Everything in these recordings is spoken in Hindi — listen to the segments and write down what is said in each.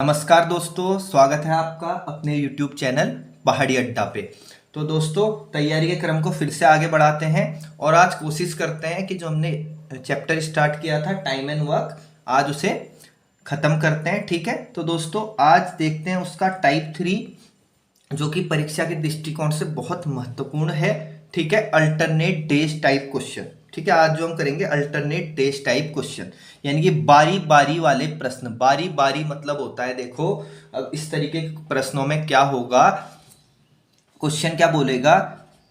नमस्कार दोस्तों, स्वागत है आपका अपने YouTube चैनल पहाड़ी अड्डा पे। तो दोस्तों, तैयारी के क्रम को फिर से आगे बढ़ाते हैं और आज कोशिश करते हैं कि जो हमने चैप्टर स्टार्ट किया था टाइम एंड वर्क, आज उसे ख़त्म करते हैं। ठीक है, तो दोस्तों आज देखते हैं उसका टाइप 3 जो कि परीक्षा के दृष्टिकोण से बहुत महत्वपूर्ण है। ठीक है, अल्टरनेट डेज टाइप क्वेश्चन। ठीक है, आज जो हम करेंगे अल्टरनेट डेज टाइप क्वेश्चन, यानी कि बारी बारी वाले प्रश्न। बारी बारी मतलब होता है, देखो अब इस तरीके के प्रश्नों में क्या होगा, क्वेश्चन क्या बोलेगा,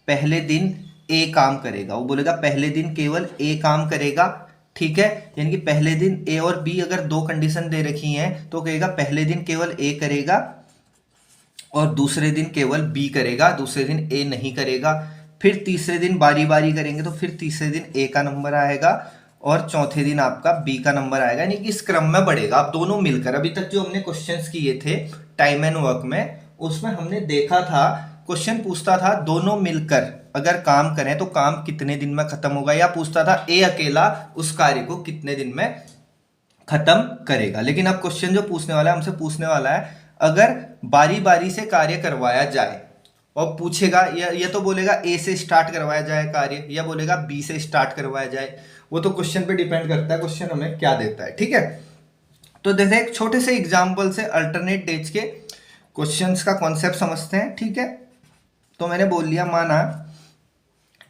पहले दिन ए काम करेगा, वो बोलेगा पहले दिन केवल ए काम करेगा। ठीक है, यानी कि पहले दिन ए और बी अगर दो कंडीशन दे रखी हैं तो कहेगा पहले दिन केवल ए करेगा और दूसरे दिन केवल बी करेगा, दूसरे दिन ए नहीं करेगा। फिर तीसरे दिन बारी बारी करेंगे तो फिर तीसरे दिन ए का नंबर आएगा और चौथे दिन आपका बी का नंबर आएगा, यानी कि इस क्रम में बढ़ेगा। आप दोनों मिलकर, अभी तक जो हमने क्वेश्चंस किए थे टाइम एंड वर्क में, उसमें हमने देखा था क्वेश्चन पूछता था दोनों मिलकर अगर काम करें तो काम कितने दिन में खत्म होगा, या पूछता था ए अकेला उस कार्य को कितने दिन में खत्म करेगा। लेकिन अब क्वेश्चन जो पूछने वाला है, हमसे पूछने वाला है अगर बारी बारी से कार्य करवाया जाए, और पूछेगा या तो बोलेगा ए से स्टार्ट करवाया जाए कार्य, या बोलेगा बी से स्टार्ट करवाया जाए। वो तो क्वेश्चन पे डिपेंड करता है क्वेश्चन हमें क्या देता है। ठीक है, तो जैसे एक छोटे से एग्जांपल से अल्टरनेट डेज के क्वेश्चंस का कॉन्सेप्ट समझते हैं। ठीक है, तो मैंने बोल लिया, माना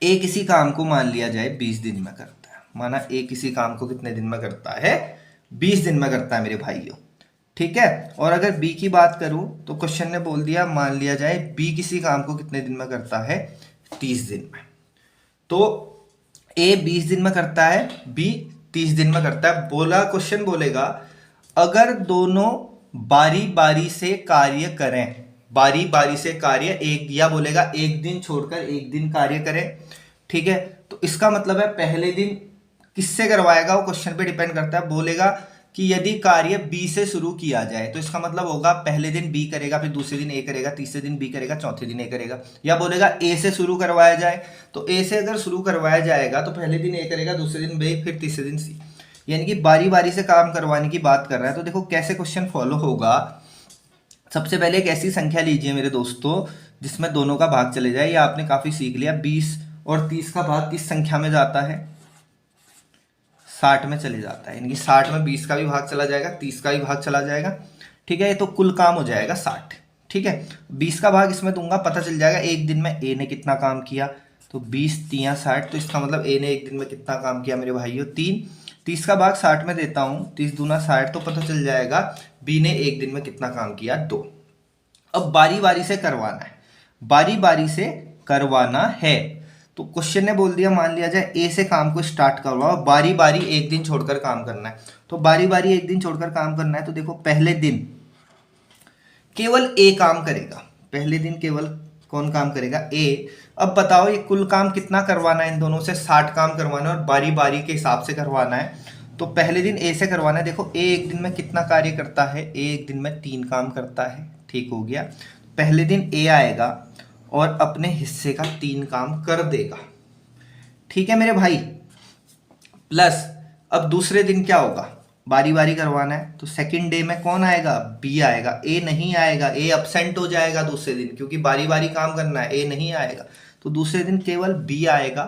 ए किसी काम को मान लिया जाए 20 दिन में करता है। माना ए किसी काम को कितने दिन में करता है, 20 दिन में करता है मेरे भाइयों। ठीक है, और अगर बी की बात करूं तो क्वेश्चन ने बोल दिया मान लिया जाए बी किसी काम को कितने दिन में करता है, 30 दिन में। तो ए 20 दिन में करता है, बी 30 दिन में करता है। बोला क्वेश्चन बोलेगा अगर दोनों बारी बारी से कार्य करें, बारी बारी से कार्य एक, या बोलेगा एक दिन छोड़कर एक दिन कार्य करें। ठीक है, तो इसका मतलब है पहले दिन किससे करवाएगा वो क्वेश्चन पे डिपेंड करता है। बोलेगा कि यदि कार्य बी से शुरू किया जाए तो इसका मतलब होगा पहले दिन बी करेगा, फिर दूसरे दिन ए करेगा, तीसरे दिन बी करेगा, चौथे दिन ए करेगा। या बोलेगा ए से शुरू करवाया जाए, तो ए से अगर शुरू करवाया जाएगा तो पहले दिन ए करेगा, दूसरे दिन बी, फिर तीसरे दिन सी, यानी कि बारी बारी से काम करवाने की बात कर रहा है। तो देखो कैसे क्वेश्चन फॉलो होगा। सबसे पहले एक ऐसी संख्या लीजिए मेरे दोस्तों जिसमें दोनों का भाग चले जाए। या आपने काफी सीख लिया, 20 और 30 का भाग किस संख्या में जाता है, 60 में चले जाता है, यानी कि 60 में 20 का भी भाग चला जाएगा, 30 का भी भाग चला जाएगा। ठीक है, ये तो कुल काम हो जाएगा 60। ठीक है, 20 का भाग इसमें दूंगा, पता चल जाएगा एक दिन में ए ने कितना काम किया, तो 20 तिया 60, तो इसका मतलब ए ने एक दिन में कितना काम किया मेरे भाइयों, 3। 30 का भाग 60 में देता हूँ, 30 दूना 60, तो पता चल जाएगा बी ने एक दिन में कितना काम किया, 2। अब बारी बारी से करवाना है, बारी बारी से करवाना है। तो क्वेश्चन ने बोल दिया मान लिया जाए ए से काम को स्टार्ट करवाओ, बारी बारी एक दिन छोड़कर काम करना है। तो बारी बारी एक दिन छोड़कर काम करना है, तो देखो पहले दिन केवल ए काम करेगा, पहले दिन केवल कौन काम करेगा, ए। अब बताओ ये कुल काम कितना करवाना है, इन दोनों से 60 काम करवाना है और बारी बारी के हिसाब से करवाना है। तो पहले दिन ए से करवाना है। देखो ए एक दिन में कितना कार्य करता है, ए एक दिन में 3 काम करता है। ठीक हो गया, पहले दिन ए आएगा और अपने हिस्से का 3 काम कर देगा। ठीक है मेरे भाई, प्लस अब दूसरे दिन क्या होगा, बारी बारी करवाना है, तो सेकंड डे में कौन आएगा, बी आएगा, ए नहीं आएगा, ए अब्सेंट हो जाएगा दूसरे दिन, क्योंकि बारी बारी काम करना है, ए नहीं आएगा। तो दूसरे दिन केवल बी आएगा।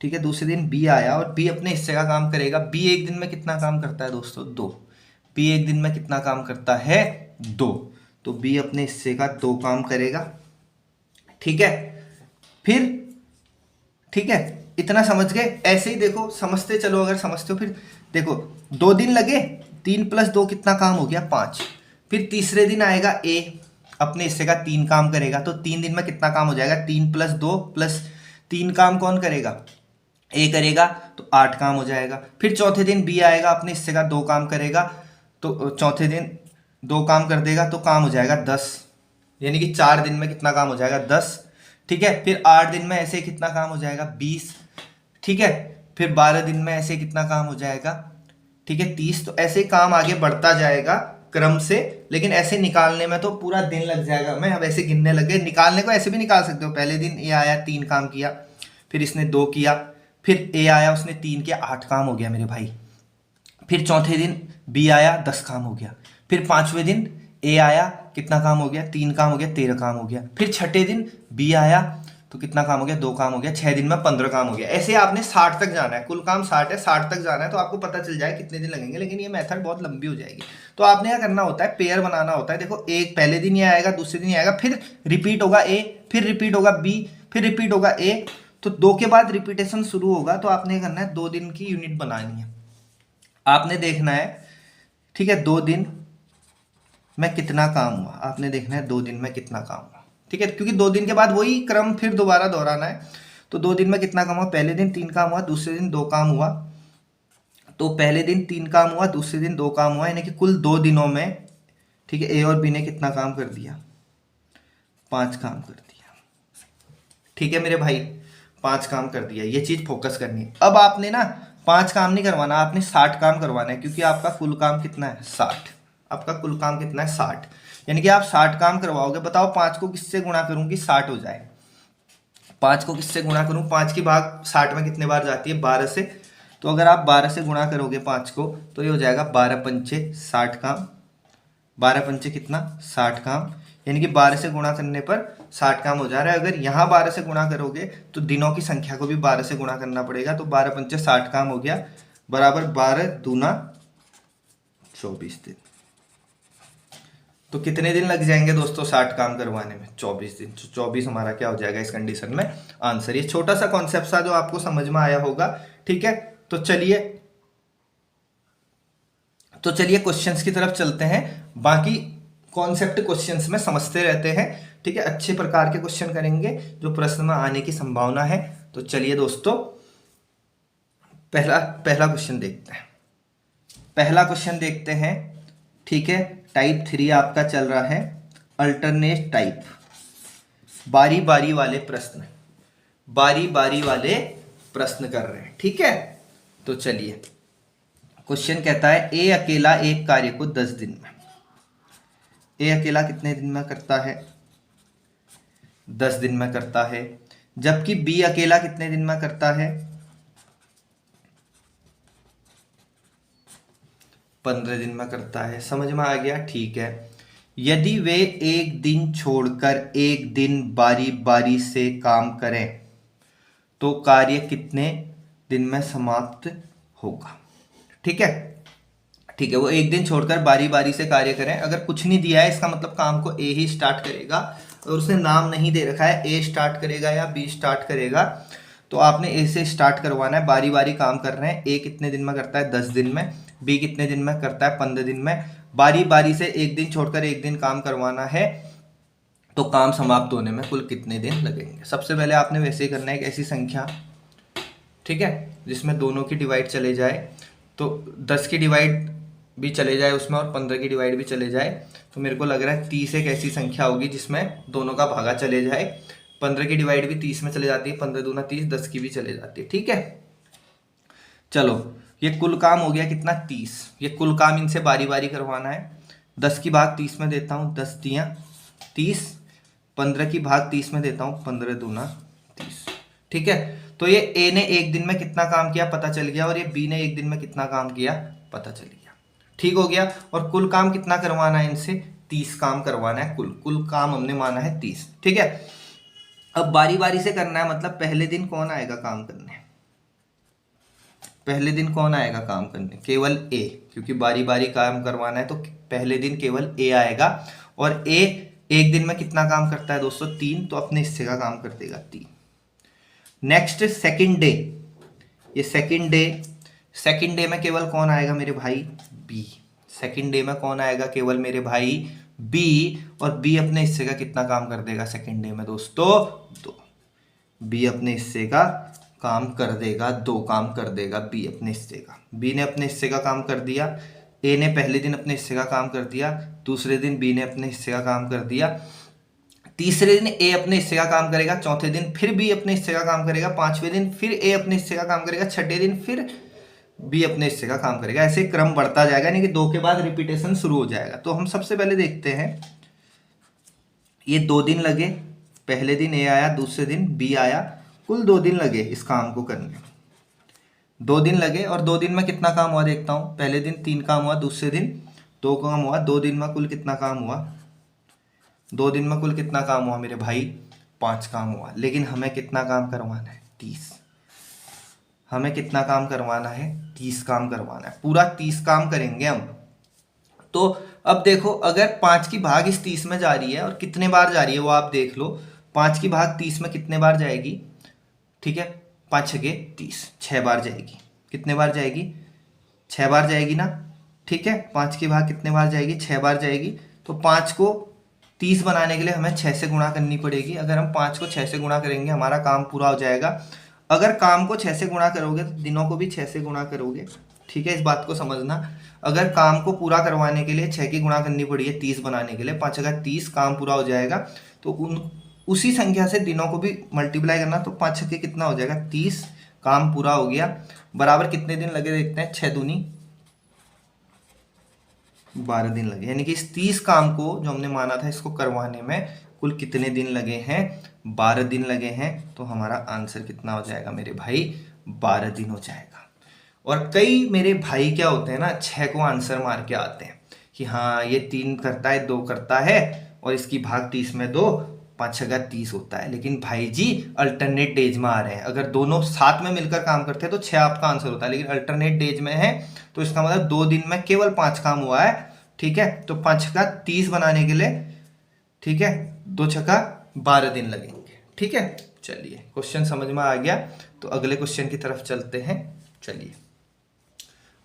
ठीक है, दूसरे दिन बी आया और बी अपने हिस्से का काम करेगा। बी एक दिन में कितना काम करता है दोस्तों, 2। बी एक दिन में कितना काम करता है, 2। तो बी अपने हिस्से का 2 काम करेगा। ठीक है, फिर ठीक है, इतना समझ गए। ऐसे ही देखो समझते चलो, अगर समझते हो फिर देखो 2 दिन लगे, 3 + 2 कितना काम हो गया, 5। फिर तीसरे दिन आएगा ए, अपने हिस्से का 3 काम करेगा, तो 3 दिन में कितना काम हो जाएगा, 3 + 2 + 3 काम कौन करेगा, ए करेगा, तो 8 काम हो जाएगा। फिर चौथे दिन बी आएगा, अपने हिस्से का 2 काम करेगा, तो चौथे दिन 2 काम कर देगा, तो काम हो जाएगा 10, यानी कि 4 दिन में कितना काम हो जाएगा, 10। ठीक है, फिर 8 दिन में ऐसे कितना काम हो जाएगा, 20। ठीक है, फिर 12 दिन में ऐसे कितना काम हो जाएगा, ठीक है, 30। तो ऐसे काम आगे बढ़ता जाएगा क्रम से, लेकिन ऐसे निकालने में तो पूरा दिन लग जाएगा। मैं अब ऐसे गिनने लगे, निकालने को ऐसे भी निकाल सकते हो। पहले दिन ए आया, 3 काम किया, फिर इसने 2 किया, फिर ए आया, उसने 3 किया, 8 काम हो गया मेरे भाई। फिर चौथे दिन बी आया, 10 काम हो गया। फिर 5वें दिन ए आया, कितना काम हो गया, 3 काम हो गया, 13 काम हो गया। फिर छठे दिन बी आया तो कितना काम हो गया, 2 काम हो गया। 6 दिन में 15 काम हो गया। ऐसे आपने 60 तक जाना है, कुल काम 60 है, 60 तक जाना है तो आपको पता चल जाए कितने दिन लगेंगे, लेकिन ये मेथड बहुत लंबी हो जाएगी। तो आपने क्या करना होता है, पेयर बनाना होता है। देखो एक पहले दिन ये आएगा, दूसरे दिन ये आएगा, फिर रिपीट होगा ए, फिर रिपीट होगा बी, फिर रिपीट होगा ए, तो 2 के बाद रिपीटेशन शुरू होगा। तो आपने करना है 2 दिन की यूनिट बनानी है, आपने देखना है, ठीक है, 2 दिन में कितना काम हुआ, आपने देखना है 2 दिन में कितना काम हुआ, ठीक है, क्योंकि 2 दिन के बाद वही क्रम फिर दोबारा दोहराना है। तो 2 दिन में कितना काम हुआ, पहले दिन 3 काम हुआ, दूसरे दिन 2 काम हुआ, तो पहले दिन 3 काम हुआ, दूसरे दिन 2 काम हुआ, यानी कि कुल 2 दिनों में, ठीक है, ए और बी ने कितना काम कर दिया, 5 काम कर दिया, ठीक है मेरे भाई, 5 काम कर दिया। ये चीज फोकस करनी है। अब आपने ना 5 काम नहीं करवाना, आपने 60 काम करवाना है, क्योंकि आपका कुल काम कितना है, 60। आपका कुल काम कितना है, 60, यानी कि आप 60 काम करवाओगे। बताओ 5 को किससे गुणा करूं कि 60 हो जाए, 5 को किससे गुणा करूं, 5 की भाग 60 में कितने बार जाती है, 12 से। तो अगर आप 12 से गुणा करोगे 5 को तो ये हो जाएगा 12 पंचे 60 काम, 12 पंचे कितना, 60 काम, यानी कि 12 से गुणा करने पर 60 काम हो जा रहा है। अगर यहाँ 12 से गुणा करोगे तो दिनों की संख्या को भी 12 से गुणा करना पड़ेगा, तो 12 पंचे 60 काम हो गया, बराबर 12 दूना 24 दिन। तो कितने दिन लग जाएंगे दोस्तों 60 काम करवाने में, 24 दिन। 24 हमारा क्या हो जाएगा इस कंडीशन में, आंसर। ये छोटा सा कॉन्सेप्ट था जो आपको समझ में आया होगा, ठीक है। तो चलिए क्वेश्चंस की तरफ चलते हैं। बाकी कॉन्सेप्ट क्वेश्चंस में समझते रहते हैं, ठीक है, अच्छे प्रकार के क्वेश्चन करेंगे जो प्रश्न में आने की संभावना है। तो चलिए दोस्तों पहला क्वेश्चन देखते हैं। पहला क्वेश्चन देखते हैं, ठीक है, टाइप 3 आपका चल रहा है, अल्टरनेट टाइप, बारी बारी वाले प्रश्न, बारी बारी वाले प्रश्न कर रहे हैं, ठीक है। तो चलिए क्वेश्चन कहता है, ए अकेला एक कार्य को 10 दिन में, ए अकेला कितने दिन में करता है, 10 दिन में करता है, जबकि बी अकेला कितने दिन में करता है, 15 दिन में करता है। समझ में आ गया, ठीक है। यदि वे एक दिन छोड़कर एक दिन बारी बारी से काम करें तो कार्य कितने दिन में समाप्त होगा, ठीक है, ठीक है। वो एक दिन छोड़कर बारी बारी से कार्य करें, अगर कुछ नहीं दिया है इसका मतलब काम को ए ही स्टार्ट करेगा, और उसने नाम नहीं दे रखा है ए स्टार्ट करेगा या बी स्टार्ट करेगा, तो आपने ए से स्टार्ट करवाना है। बारी बारी काम कर रहे हैं, ए कितने दिन में करता है, 10 दिन में, बी कितने दिन में करता है, 15 दिन में। बारी बारी से एक दिन छोड़कर एक दिन काम करवाना है, तो काम समाप्त होने में कुल कितने दिन लगेंगे। सबसे पहले आपने वैसे ही करना है एक ऐसी संख्या, ठीक है, जिसमें दोनों की डिवाइड चले जाए, तो 10 की डिवाइड भी चले जाए उसमें और 15 की डिवाइड भी चले जाए। तो मेरे को लग रहा है 30 एक ऐसी संख्या होगी जिसमें दोनों का भागा चले जाए। 15 की डिवाइड भी 30 में चले जाती है, 15 दूना 30, 10 की भी चले जाती है, ठीक है। चलो ये कुल काम हो गया कितना, 30। ये कुल काम इनसे बारी बारी करवाना है। 10 की भाग 30 में देता हूँ, 10 दिया 30, 15 की भाग 30 में देता हूँ, 15 दूना 30, ठीक है। तो ये ए ने एक दिन में कितना काम किया पता चल गया, और ये बी ने एक दिन में कितना काम किया पता चल गया, ठीक हो गया। और कुल काम कितना करवाना है इनसे, 30 काम करवाना है, कुल काम हमने माना है 30, ठीक है। अब बारी बारी से करना है, मतलब पहले दिन कौन आएगा काम करने, पहले दिन कौन आएगा काम करने, केवल ए, क्योंकि बारी बारी काम करवाना है तो पहले दिन केवल ए आएगा। और ए एक दिन में कितना काम करता है दोस्तों, 3, तो अपने हिस्से का काम कर देगा 3। नेक्स्ट सेकंड डे, ये सेकंड डे में केवल कौन आएगा मेरे भाई, बी। सेकंड डे में कौन आएगा, केवल मेरे भाई बी, और बी अपने हिस्से का कितना काम कर देगा सेकंड डे में दोस्तों, 2। बी अपने हिस्से का काम कर देगा, 2 काम कर देगा बी अपने हिस्से का। बी ने अपने हिस्से का काम कर दिया, ए ने पहले दिन अपने हिस्से का काम कर दिया, दूसरे दिन बी ने अपने हिस्से का काम कर दिया, तीसरे दिन ए अपने हिस्से का काम करेगा, चौथे दिन फिर बी अपने हिस्से का काम करेगा, 5वें दिन फिर ए अपने हिस्से का काम करेगा, 6ठे दिन फिर बी अपने हिस्से का काम करेगा। ऐसे क्रम बढ़ता जाएगा, यानी कि 2 के बाद रिपीटेशन शुरू हो जाएगा। तो हम सबसे पहले देखते हैं, ये 2 दिन लगे, पहले दिन ए आया, दूसरे दिन बी आया, कुल 2 दिन लगे इस काम को करने में, 2 दिन लगे। और 2 दिन में कितना काम हुआ देखता हूँ, पहले दिन 3 काम हुआ, दूसरे दिन 2 काम हुआ, 2 दिन में कुल कितना काम हुआ, 2 दिन में कुल कितना काम हुआ मेरे भाई, 5 काम हुआ। लेकिन हमें कितना काम करवाना है, 30। हमें कितना काम करवाना है, 30 काम करवाना है, पूरा 30 काम करेंगे हम। तो अब देखो, अगर 5 की भाग इस 30 में जा रही है और कितने बार जा रही है वो आप देख लो। 5 की भाग 30 में कितने बार जाएगी, ठीक है, 5 छके 30, 6 बार जाएगी। कितने बार जाएगी, 6 बार जाएगी ना, ठीक है। 5 की भाग कितने बार जाएगी, 6 बार जाएगी। तो 5 को 30 बनाने के लिए हमें 6 से गुणा करनी पड़ेगी। अगर हम 5 को 6 से गुणा करेंगे हमारा काम पूरा हो जाएगा। अगर काम को 6 से गुणा करोगे तो दिनों को भी 6 से गुणा करोगे, ठीक है, इस बात को समझना। अगर काम को पूरा करवाने के लिए 6 की गुणा करनी पड़ी है 30 बनाने के लिए, 5 अगर 30 काम पूरा हो जाएगा। तो उसी संख्या से दिनों को भी मल्टीप्लाई करना, तो 5 छके कितना हो जाएगा, 30 काम पूरा हो गया। बराबर कितने दिन लगे देखते हैं, 6 दूनी 12 दिन लगे। यानी कि इस 30 काम को जो हमने माना था इसको करवाने में कुल कितने दिन लगे हैं, 12 दिन लगे हैं। तो हमारा आंसर कितना हो जाएगा मेरे भाई, 12 दिन हो जाएगा। और कई मेरे भाई क्या होते हैं ना, 6 को आंसर मार के आते हैं कि हाँ ये 3 करता है, 2 करता है और इसकी भाग 30 में 2, 5 छगा 30 होता है। लेकिन भाई जी अल्टरनेट डेज में आ रहे हैं, अगर दोनों साथ में मिलकर काम करते हैं तो 6 आपका आंसर होता है। लेकिन अल्टरनेट डेज में है तो इसका मतलब 2 दिन में केवल 5 काम हुआ है, ठीक है। तो 5 छका 30 बनाने के लिए, ठीक है, 2 छका 12 दिन लगेंगे, ठीक है। चलिए क्वेश्चन समझ में आ गया, तो अगले क्वेश्चन की तरफ चलते हैं। चलिए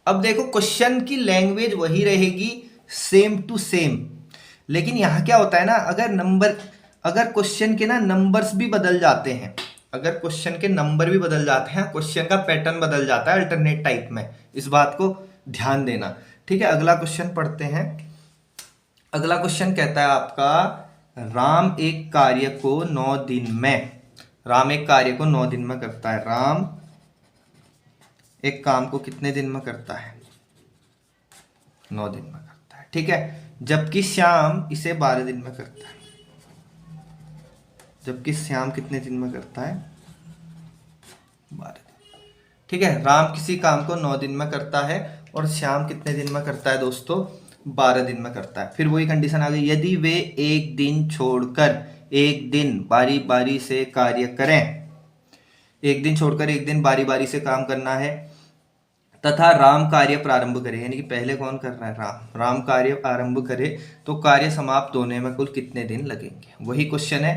अब देखो, क्वेश्चन की लैंग्वेज वही रहेगी, सेम टू सेम। लेकिन यहाँ क्या होता है ना, अगर क्वेश्चन के ना नंबर्स भी बदल जाते हैं, अगर क्वेश्चन के नंबर भी बदल जाते हैं, क्वेश्चन का पैटर्न बदल जाता है अल्टरनेट टाइप में, इस बात को ध्यान देना, ठीक है। अगला क्वेश्चन पढ़ते हैं। अगला क्वेश्चन कहता है आपका, राम एक कार्य को 9 दिन में, राम एक कार्य को 9 दिन में करता है। राम एक काम को कितने दिन में करता है, 9 दिन में करता है, ठीक है। जबकि श्याम इसे 12 दिन में करता है। जबकि श्याम कितने दिन में करता है, 12 दिन, ठीक है। राम किसी काम को 9 दिन में करता है और श्याम कितने दिन में करता है दोस्तों, 12 दिन में करता है। फिर वही कंडीशन आ गई, यदि वे एक दिन छोड़कर एक दिन बारी बारी से कार्य करें, एक दिन छोड़कर एक दिन बारी बारी से काम करना है, तथा राम कार्य प्रारंभ करे, यानी कि पहले कौन कर रहा है, राम कार्य आरंभ करे, तो कार्य समाप्त होने में कुल कितने दिन लगेंगे। वही क्वेश्चन है,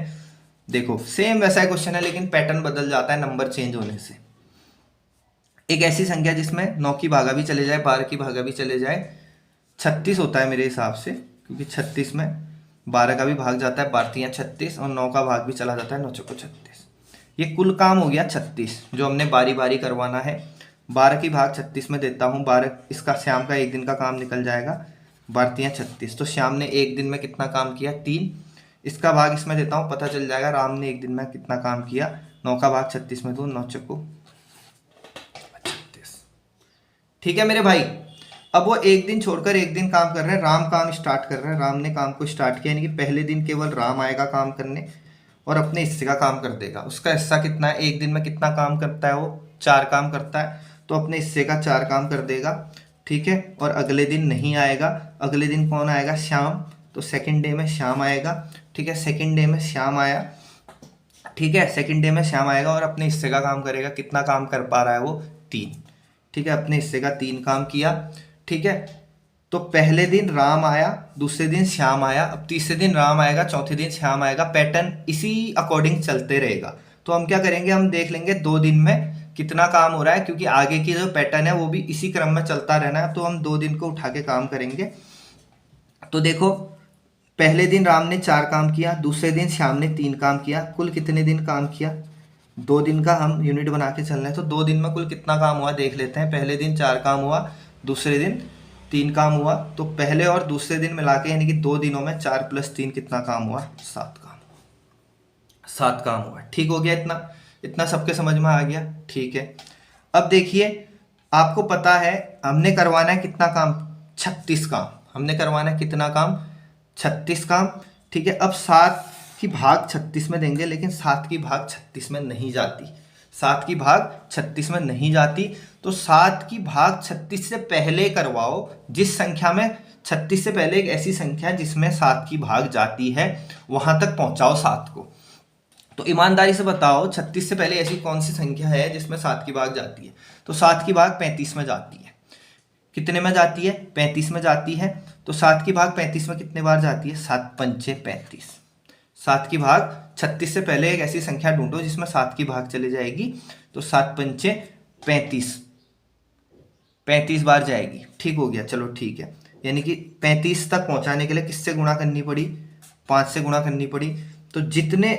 देखो सेम वैसा क्वेश्चन है, लेकिन पैटर्न बदल जाता है नंबर चेंज होने से। एक ऐसी संख्या जिसमें 9 की भागा भी चले जाए, 12 की भागा भी चले जाए, 36 होता है मेरे हिसाब से, क्योंकि 36 में 12 का भी भाग जाता है, 12 36 और 9 का भाग भी चला जाता है, 9 चौको 36। ये कुल काम हो गया 36 जो हमने बारी बारी करवाना है। 12 की भाग 36 में देता हूँ, 12 इसका श्याम का एक दिन का काम निकल जाएगा, 12 36। तो श्याम ने एक दिन में कितना काम किया, 3। इसका भाग इसमें देता हूँ, पता चल जाएगा राम ने एक दिन में कितना काम किया। 9 का भाग 36 में दो, 9 चौको 36, ठीक है मेरे भाई। अब वो एक दिन छोड़कर एक दिन काम कर रहे हैं, राम काम स्टार्ट कर रहे हैं, राम ने काम को स्टार्ट किया, यानी कि पहले दिन केवल राम आएगा काम करने और अपने हिस्से का काम कर देगा। उसका हिस्सा कितना है, एक दिन में कितना काम करता है वो, 4 काम करता है, तो अपने हिस्से का 4 काम कर देगा, ठीक है। और अगले दिन नहीं आएगा, अगले दिन कौन आएगा, श्याम, तो सेकंड डे में श्याम आएगा, ठीक है। सेकंड डे में श्याम आया, ठीक है, सेकंड डे में श्याम आएगा और अपने हिस्से का काम करेगा। कितना काम कर पा रहा है वो, 3, ठीक है, अपने हिस्से का 3 काम किया, ठीक है। तो पहले दिन राम आया, दूसरे दिन श्याम आया, अब तीसरे दिन राम आएगा, चौथे दिन श्याम आएगा। पैटर्न इसी अकॉर्डिंग चलते रहेगा। तो हम क्या करेंगे, हम देख लेंगे 2 दिन में कितना काम हो रहा है, क्योंकि आगे की जो पैटर्न है वो भी इसी क्रम में चलता रहना है। तो हम 2 दिन को उठा के काम करेंगे। तो देखो, पहले दिन राम ने 4 काम किया, दूसरे दिन श्याम ने 3 काम किया, कुल कितने दिन काम किया, 2 दिन का हम यूनिट बना के चल रहे हैं। तो 2 दिन में कुल कितना काम हुआ देख लेते हैं। पहले दिन 4 काम हुआ, दूसरे दिन 3 काम हुआ, तो पहले और दूसरे दिन मिला के यानी कि 2 दिनों में 4 + 3 कितना काम हुआ, 7 काम, 7 काम हुआ। ठीक हो गया, इतना सबके समझ में आ गया, ठीक है। अब देखिए, आपको पता है हमने करवाना है कितना काम, 36 काम। हमने करवाना है कितना काम, 36 काम, ठीक है। अब 7 की भाग 36 में देंगे, लेकिन 7 की भाग 36 में नहीं जाती। 7 की भाग 36 में नहीं जाती, तो 7 की भाग 36 से पहले करवाओ। जिस संख्या में 36 से पहले एक ऐसी संख्या जिसमें 7 की भाग जाती है, वहां तक पहुंचाओ 7 को। तो ईमानदारी से बताओ 36 से पहले ऐसी कौन सी संख्या है जिसमें 7 की भाग जाती है? तो 7 की भाग 35 में जाती है। कितने में जाती है? 35 में जाती है। तो 7 की भाग 35 में कितने बार जाती है? 7 पंचे 35। 7 की भाग 36 से पहले एक ऐसी संख्या ढूंढो जिसमें 7 की भाग चली जाएगी। तो 7 पंचे 35, 35 बार जाएगी। ठीक हो गया, चलो ठीक है। यानी कि 35 तक पहुंचाने के लिए किससे गुणा करनी पड़ी? 5 से गुणा करनी पड़ी। तो जितने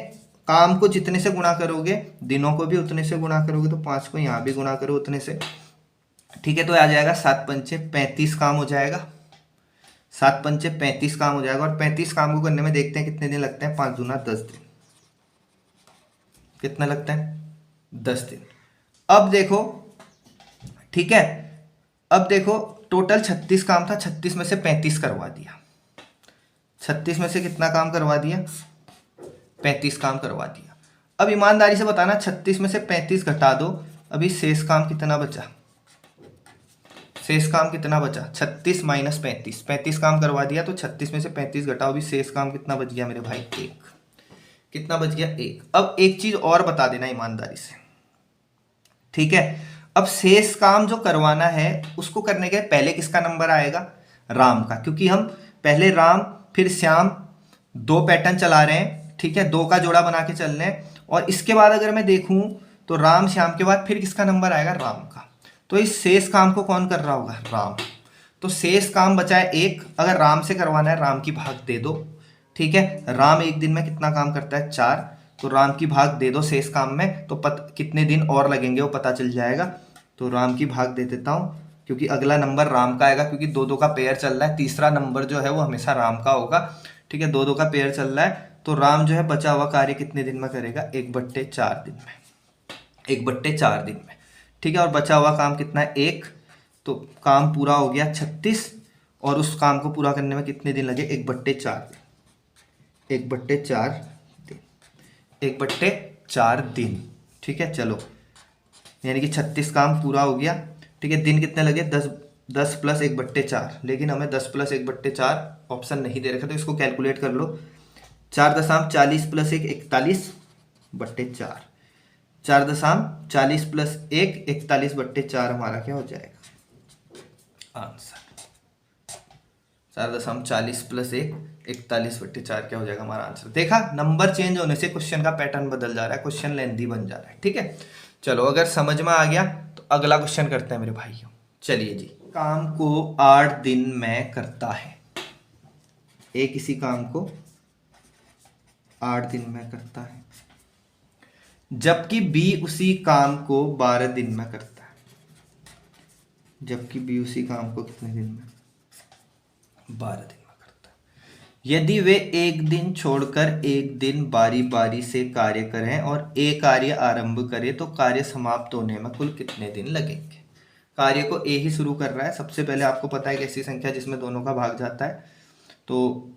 काम को जितने से गुणा करोगे, दिनों को भी उतने से गुणा करोगे। तो 5 को यहाँ भी गुणा करो उतने से। ठीक है, तो आ जाएगा 7 पंचे 35 काम हो जाएगा। 7 पंचे 35 काम हो जाएगा। और 35 काम को करने में देखते हैं कितने दिन लगते हैं। 5 दूना 10 दिन। कितना लगता है? 10 दिन। अब देखो, ठीक है, अब देखो टोटल 36 काम था, 36 में से 35 करवा दिया। 36 में से कितना काम करवा दिया? 35 काम करवा दिया। अब ईमानदारी से बताना, 36 में से 35 घटा दो, अभी शेष काम कितना बचा? शेष काम कितना बचा? 36 माइनस 35। 35 काम करवा दिया, तो 36 में से 35 घटाओ, अभी शेष काम कितना बच गया मेरे भाई? 1। कितना बच गया? 1। अब एक चीज और बता देना ईमानदारी से, ठीक है। अब शेष काम जो करवाना है उसको करने के पहले किसका नंबर आएगा? राम का, क्योंकि हम पहले राम फिर श्याम 2 पैटर्न चला रहे हैं, ठीक है, 2 का जोड़ा बना के चल रहे हैं। और इसके बाद अगर मैं देखूं तो राम श्याम के बाद फिर किसका नंबर आएगा? राम का। तो इस शेष काम को कौन कर रहा होगा? राम। तो शेष काम बचा है 1। अगर राम से करवाना है, राम की भाग दे दो, ठीक है। राम एक दिन में कितना काम करता है? 4। तो राम की भाग दे दो शेष काम में, तो कितने दिन और लगेंगे वो पता चल जाएगा। तो राम की भाग दे देता हूँ, क्योंकि अगला नंबर राम का आएगा, क्योंकि 2-2 का पेयर चल रहा है। तीसरा नंबर जो है वो हमेशा राम का होगा, ठीक है। 2-2 का पेयर चल रहा है, तो राम जो है बचा हुआ कार्य कितने दिन में करेगा? 1/4 दिन में। 1/4 दिन में, ठीक है। और बचा हुआ काम कितना है? 1। तो काम पूरा हो गया 36, और उस काम को पूरा करने में कितने दिन लगे? 1/4 दिन। 1/4 दिन। 1/4 दिन, ठीक है। चलो, यानी कि 36 काम पूरा हो गया, ठीक है। दिन कितने लगे? 10 प्लस 1/4। लेकिन हमें 10 प्लस 1/4 ऑप्शन नहीं दे रखा, तो इसको कैलकुलेट कर लो। 4.40 प्लस 1 41/4। 4.40 प्लस 1 41/4 हमारा क्या हो जाएगा? आंसर। 4.40 प्लस 1 41/4 क्या हो जाएगा हमारा आंसर? देखा, नंबर चेंज होने से क्वेश्चन का पैटर्न बदल जा रहा है, क्वेश्चन लेंथी बन जा रहा है, ठीक है। चलो, अगर समझ में आ गया तो अगला क्वेश्चन करते हैं मेरे भाइयों। चलिए जी। काम को 8 दिन में करता है। एक इसी काम को 8 दिन में करता है, जबकि बी उसी काम को 12 दिन में करता है। जबकि बी उसी काम को कितने दिन में? 12 दिन में करता है। यदि वे एक दिन छोड़कर एक दिन बारी बारी से कार्य करें और ए कार्य आरंभ करे, तो कार्य समाप्त होने में कुल कितने दिन लगेंगे? कार्य को ए ही शुरू कर रहा है। सबसे पहले आपको पता है कि ऐसी संख्या जिसमें दोनों का भाग जाता है, तो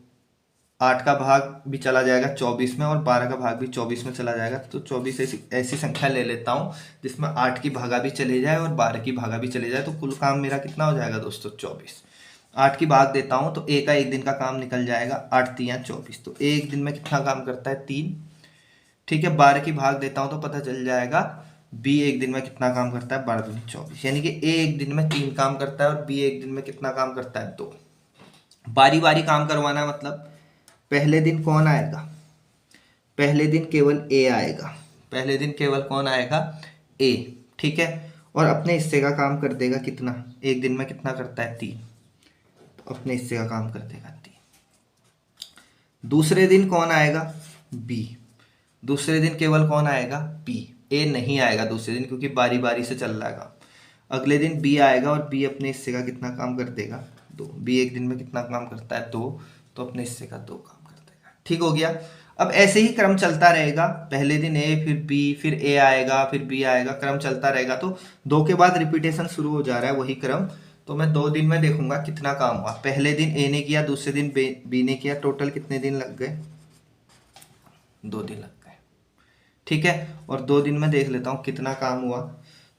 8 का भाग भी चला जाएगा 24 में, और 12 का भाग भी 24 में चला जाएगा। तो 24 ऐसी संख्या ले लेता हूँ जिसमें 8 की भागा भी चले जाए और 12 की भागा भी चले जाए, तो कुल काम मेरा कितना हो जाएगा दोस्तों? 24। 8 की भाग देता हूँ तो ए का एक दिन का काम निकल जाएगा। 8 तियाँ 24, तो एक दिन में कितना काम करता है? 3, ठीक है। 12 की भाग देता हूँ तो पता चल जाएगा बी एक दिन में कितना काम करता है? 12 दूनी 24, यानी कि ए एक दिन में 3 काम करता है और बी एक दिन में कितना काम करता है? 2। बारी बारी काम करवाना मतलब पहले दिन कौन आएगा? पहले दिन केवल ए आएगा। पहले दिन केवल कौन आएगा? ए, ठीक है। और अपने हिस्से का काम कर देगा कितना? एक दिन में कितना करता है? 3। तो अपने हिस्से का काम कर देगा 3। दूसरे दिन कौन आएगा? बी। दूसरे दिन केवल कौन आएगा? बी। ए नहीं आएगा दूसरे दिन, क्योंकि बारी बारी से चल रहा है काम। अगले दिन बी आएगा और बी अपने हिस्से का कितना काम कर देगा? 2। बी एक दिन में कितना काम करता है? 2। तो अपने हिस्से का 2 काम कर देगा। ठीक हो गया। अब ऐसे ही क्रम चलता रहेगा, पहले दिन ए, फिर बी, फिर ए आएगा, फिर बी आएगा, क्रम चलता रहेगा। तो 2 के बाद रिपीटेशन शुरू हो जा रहा है, वही क्रम। तो मैं 2 दिन में देखूंगा कितना काम हुआ। पहले दिन ए ने किया, दूसरे दिन बी ने किया, टोटल कितने दिन लग गए? 2 दिन लग गए। ठीक है। और 2 दिन में देख लेता हूँ कितना काम हुआ।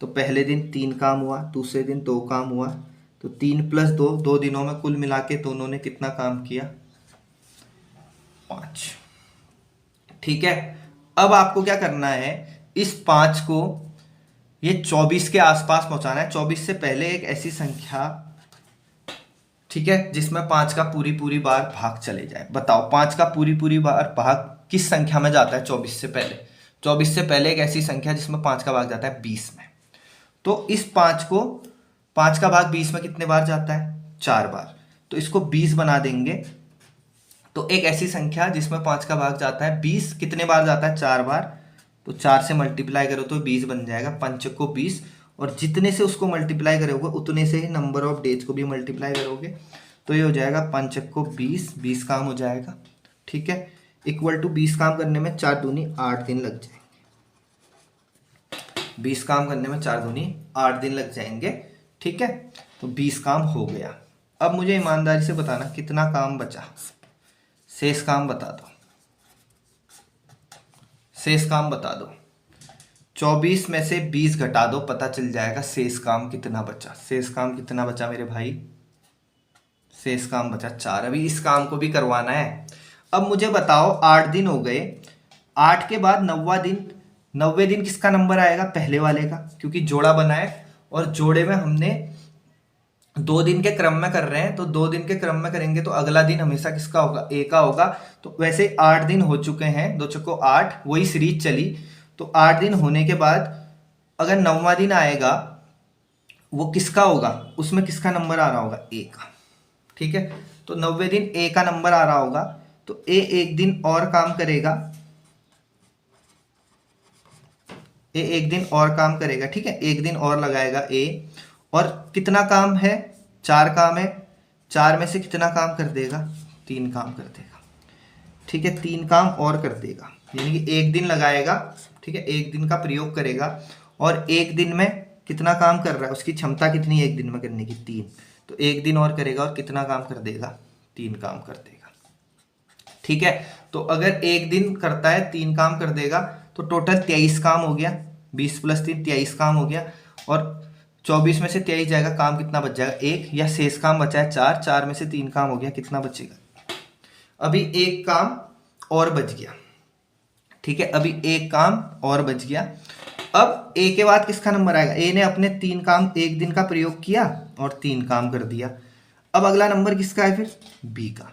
तो पहले दिन 3 काम हुआ, दूसरे दिन 2 काम हुआ, तो 3 प्लस 2, 2 दिनों में कुल मिला के दोनों ने कितना काम किया, 5। ठीक है। अब आपको क्या करना है, इस 5 को ये 24 के आसपास पहुंचाना है। 24 से पहले एक ऐसी संख्या, ठीक है, जिसमें 5 का पूरी पूरी बार भाग चले जाए। बताओ 5 का पूरी पूरी बार भाग किस संख्या में जाता है 24 से पहले? 24 से पहले एक ऐसी संख्या जिसमें 5 का भाग जाता है 20 में। तो इस 5 को, 5 का भाग 20 में कितने बार जाता है, 4 बार। तो इसको 20 बना देंगे। तो एक ऐसी संख्या जिसमें 5 का भाग जाता है 20 कितने बार जाता है, 4 बार। तो 4 से मल्टीप्लाई करो तो 20 बन जाएगा, पंच को 20। और जितने से उसको मल्टीप्लाई करोगे उतने से ही नंबर ऑफ डेज को भी मल्टीप्लाई करोगे। तो ये हो जाएगा पंचक को 20, 20 काम हो जाएगा। ठीक है, इक्वल टू 20 काम करने में 4 दूनी 8 दिन लग जाएंगे। 20 काम करने में 4 दूनी 8 दिन लग जाएंगे। ठीक है, तो 20 काम हो गया। अब मुझे ईमानदारी से बताना कितना काम बचा, शेष काम बता दो, शेष काम बता दो। 24 में से 20 घटा दो, पता चल जाएगा शेष काम कितना बचा। शेष काम कितना बचा मेरे भाई, शेष काम बचा 4। अभी इस काम को भी करवाना है। अब मुझे बताओ 8 दिन हो गए, 8 के बाद 9वां दिन, 9वें दिन किसका नंबर आएगा, पहले वाले का, क्योंकि जोड़ा बना है और जोड़े में हमने 2 दिन के क्रम में कर रहे हैं। तो 2 दिन के क्रम में करेंगे तो अगला दिन हमेशा किसका होगा, ए का होगा। तो वैसे 8 दिन हो चुके हैं, 2 चौको 8, वही सीरीज चली। तो 8 दिन होने के बाद अगर 9वां दिन आएगा वो किसका होगा, उसमें किसका नंबर आ रहा होगा, ए का। ठीक है, तो 9वें दिन ए का नंबर आ रहा होगा। तो ए एक दिन और काम करेगा, ए एक दिन और काम करेगा। ठीक है, एक दिन और लगाएगा ए। और कितना काम है, 4 काम है। 4 में से कितना काम कर देगा, 3 काम कर देगा। ठीक है, 3 काम और कर देगा, यानी कि एक दिन लगाएगा। ठीक है, एक दिन का प्रयोग करेगा और एक दिन में कितना काम कर रहा है, उसकी क्षमता कितनी है एक दिन में करने की, 3। तो एक दिन और करेगा और कितना काम कर देगा, 3 काम कर देगा। ठीक है, तो अगर एक दिन करता है 3 काम कर देगा तो टोटल 23 काम हो गया। 20 प्लस 3 23 काम हो गया। और 24 में से 23 जाएगा, काम कितना बच जाएगा, 1। या शेष काम बचा है 4, 4 में से 3 काम हो गया, कितना बचेगा, अभी एक काम और बच गया। ठीक है, अभी एक काम और बच गया। अब ए के बाद किसका नंबर आएगा, ए ने अपने 3 काम एक दिन का प्रयोग किया और 3 काम कर दिया। अब अगला नंबर किसका है फिर, बी का।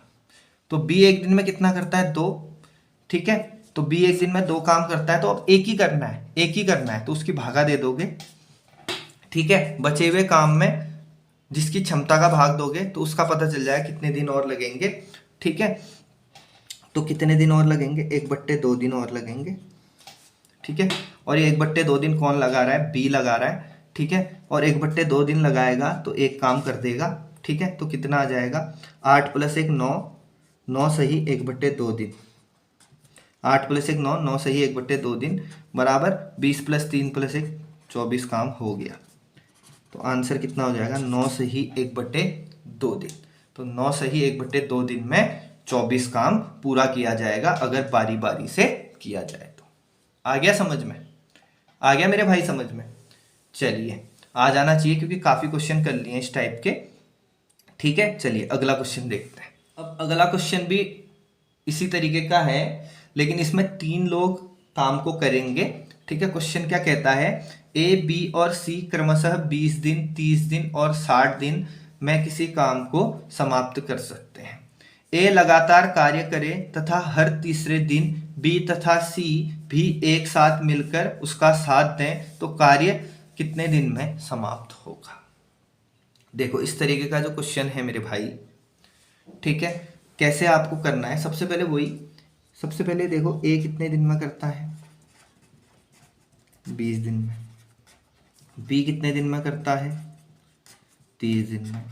तो बी एक दिन में कितना करता है, 2। ठीक है, तो बी एक दिन में 2 काम करता है। तो अब एक ही करना है, एक ही करना है, तो उसकी भागा दे दोगे। ठीक है, बचे हुए काम में जिसकी क्षमता का भाग दोगे तो उसका पता चल जाएगा कितने दिन और लगेंगे। ठीक है, तो कितने दिन और लगेंगे, 1/2 दिन और लगेंगे। ठीक है, और ये 1/2 दिन कौन लगा रहा है, बी लगा रहा है। ठीक है, और 1/2 दिन लगाएगा तो एक काम कर देगा। ठीक है, तो कितना आ जाएगा, 8 + 1 9, 9 सही 1/2 दिन। 8 + 1 9, 9 सही 1/2 दिन बराबर 20 + 3 + 1 24 काम हो गया। तो आंसर कितना हो जाएगा, 9 सही 1/2 दिन। तो 9 सही 1/2 दिन में 24 काम पूरा किया जाएगा अगर बारी बारी से किया जाए तो। आ गया समझ में, आ गया मेरे भाई समझ में। चलिए, आ जाना चाहिए क्योंकि काफ़ी क्वेश्चन कर लिए इस टाइप के। ठीक है, चलिए अगला क्वेश्चन देखते हैं। अब अगला क्वेश्चन भी इसी तरीके का है, लेकिन इसमें 3 लोग काम को करेंगे। ठीक है, क्वेश्चन क्या कहता है, ए, बी और सी क्रमशः 20 दिन, 30 दिन और 60 दिन में किसी काम को समाप्त कर सकते हैं। ए लगातार कार्य करे तथा हर तीसरे दिन बी तथा सी भी एक साथ मिलकर उसका साथ दें तो कार्य कितने दिन में समाप्त होगा। देखो इस तरीके का जो क्वेश्चन है मेरे भाई, ठीक है, कैसे आपको करना है, सबसे पहले वही, सबसे पहले देखो ए कितने दिन में करता है, 20 दिन में। बी कितने दिन में करता है, 30 दिन में।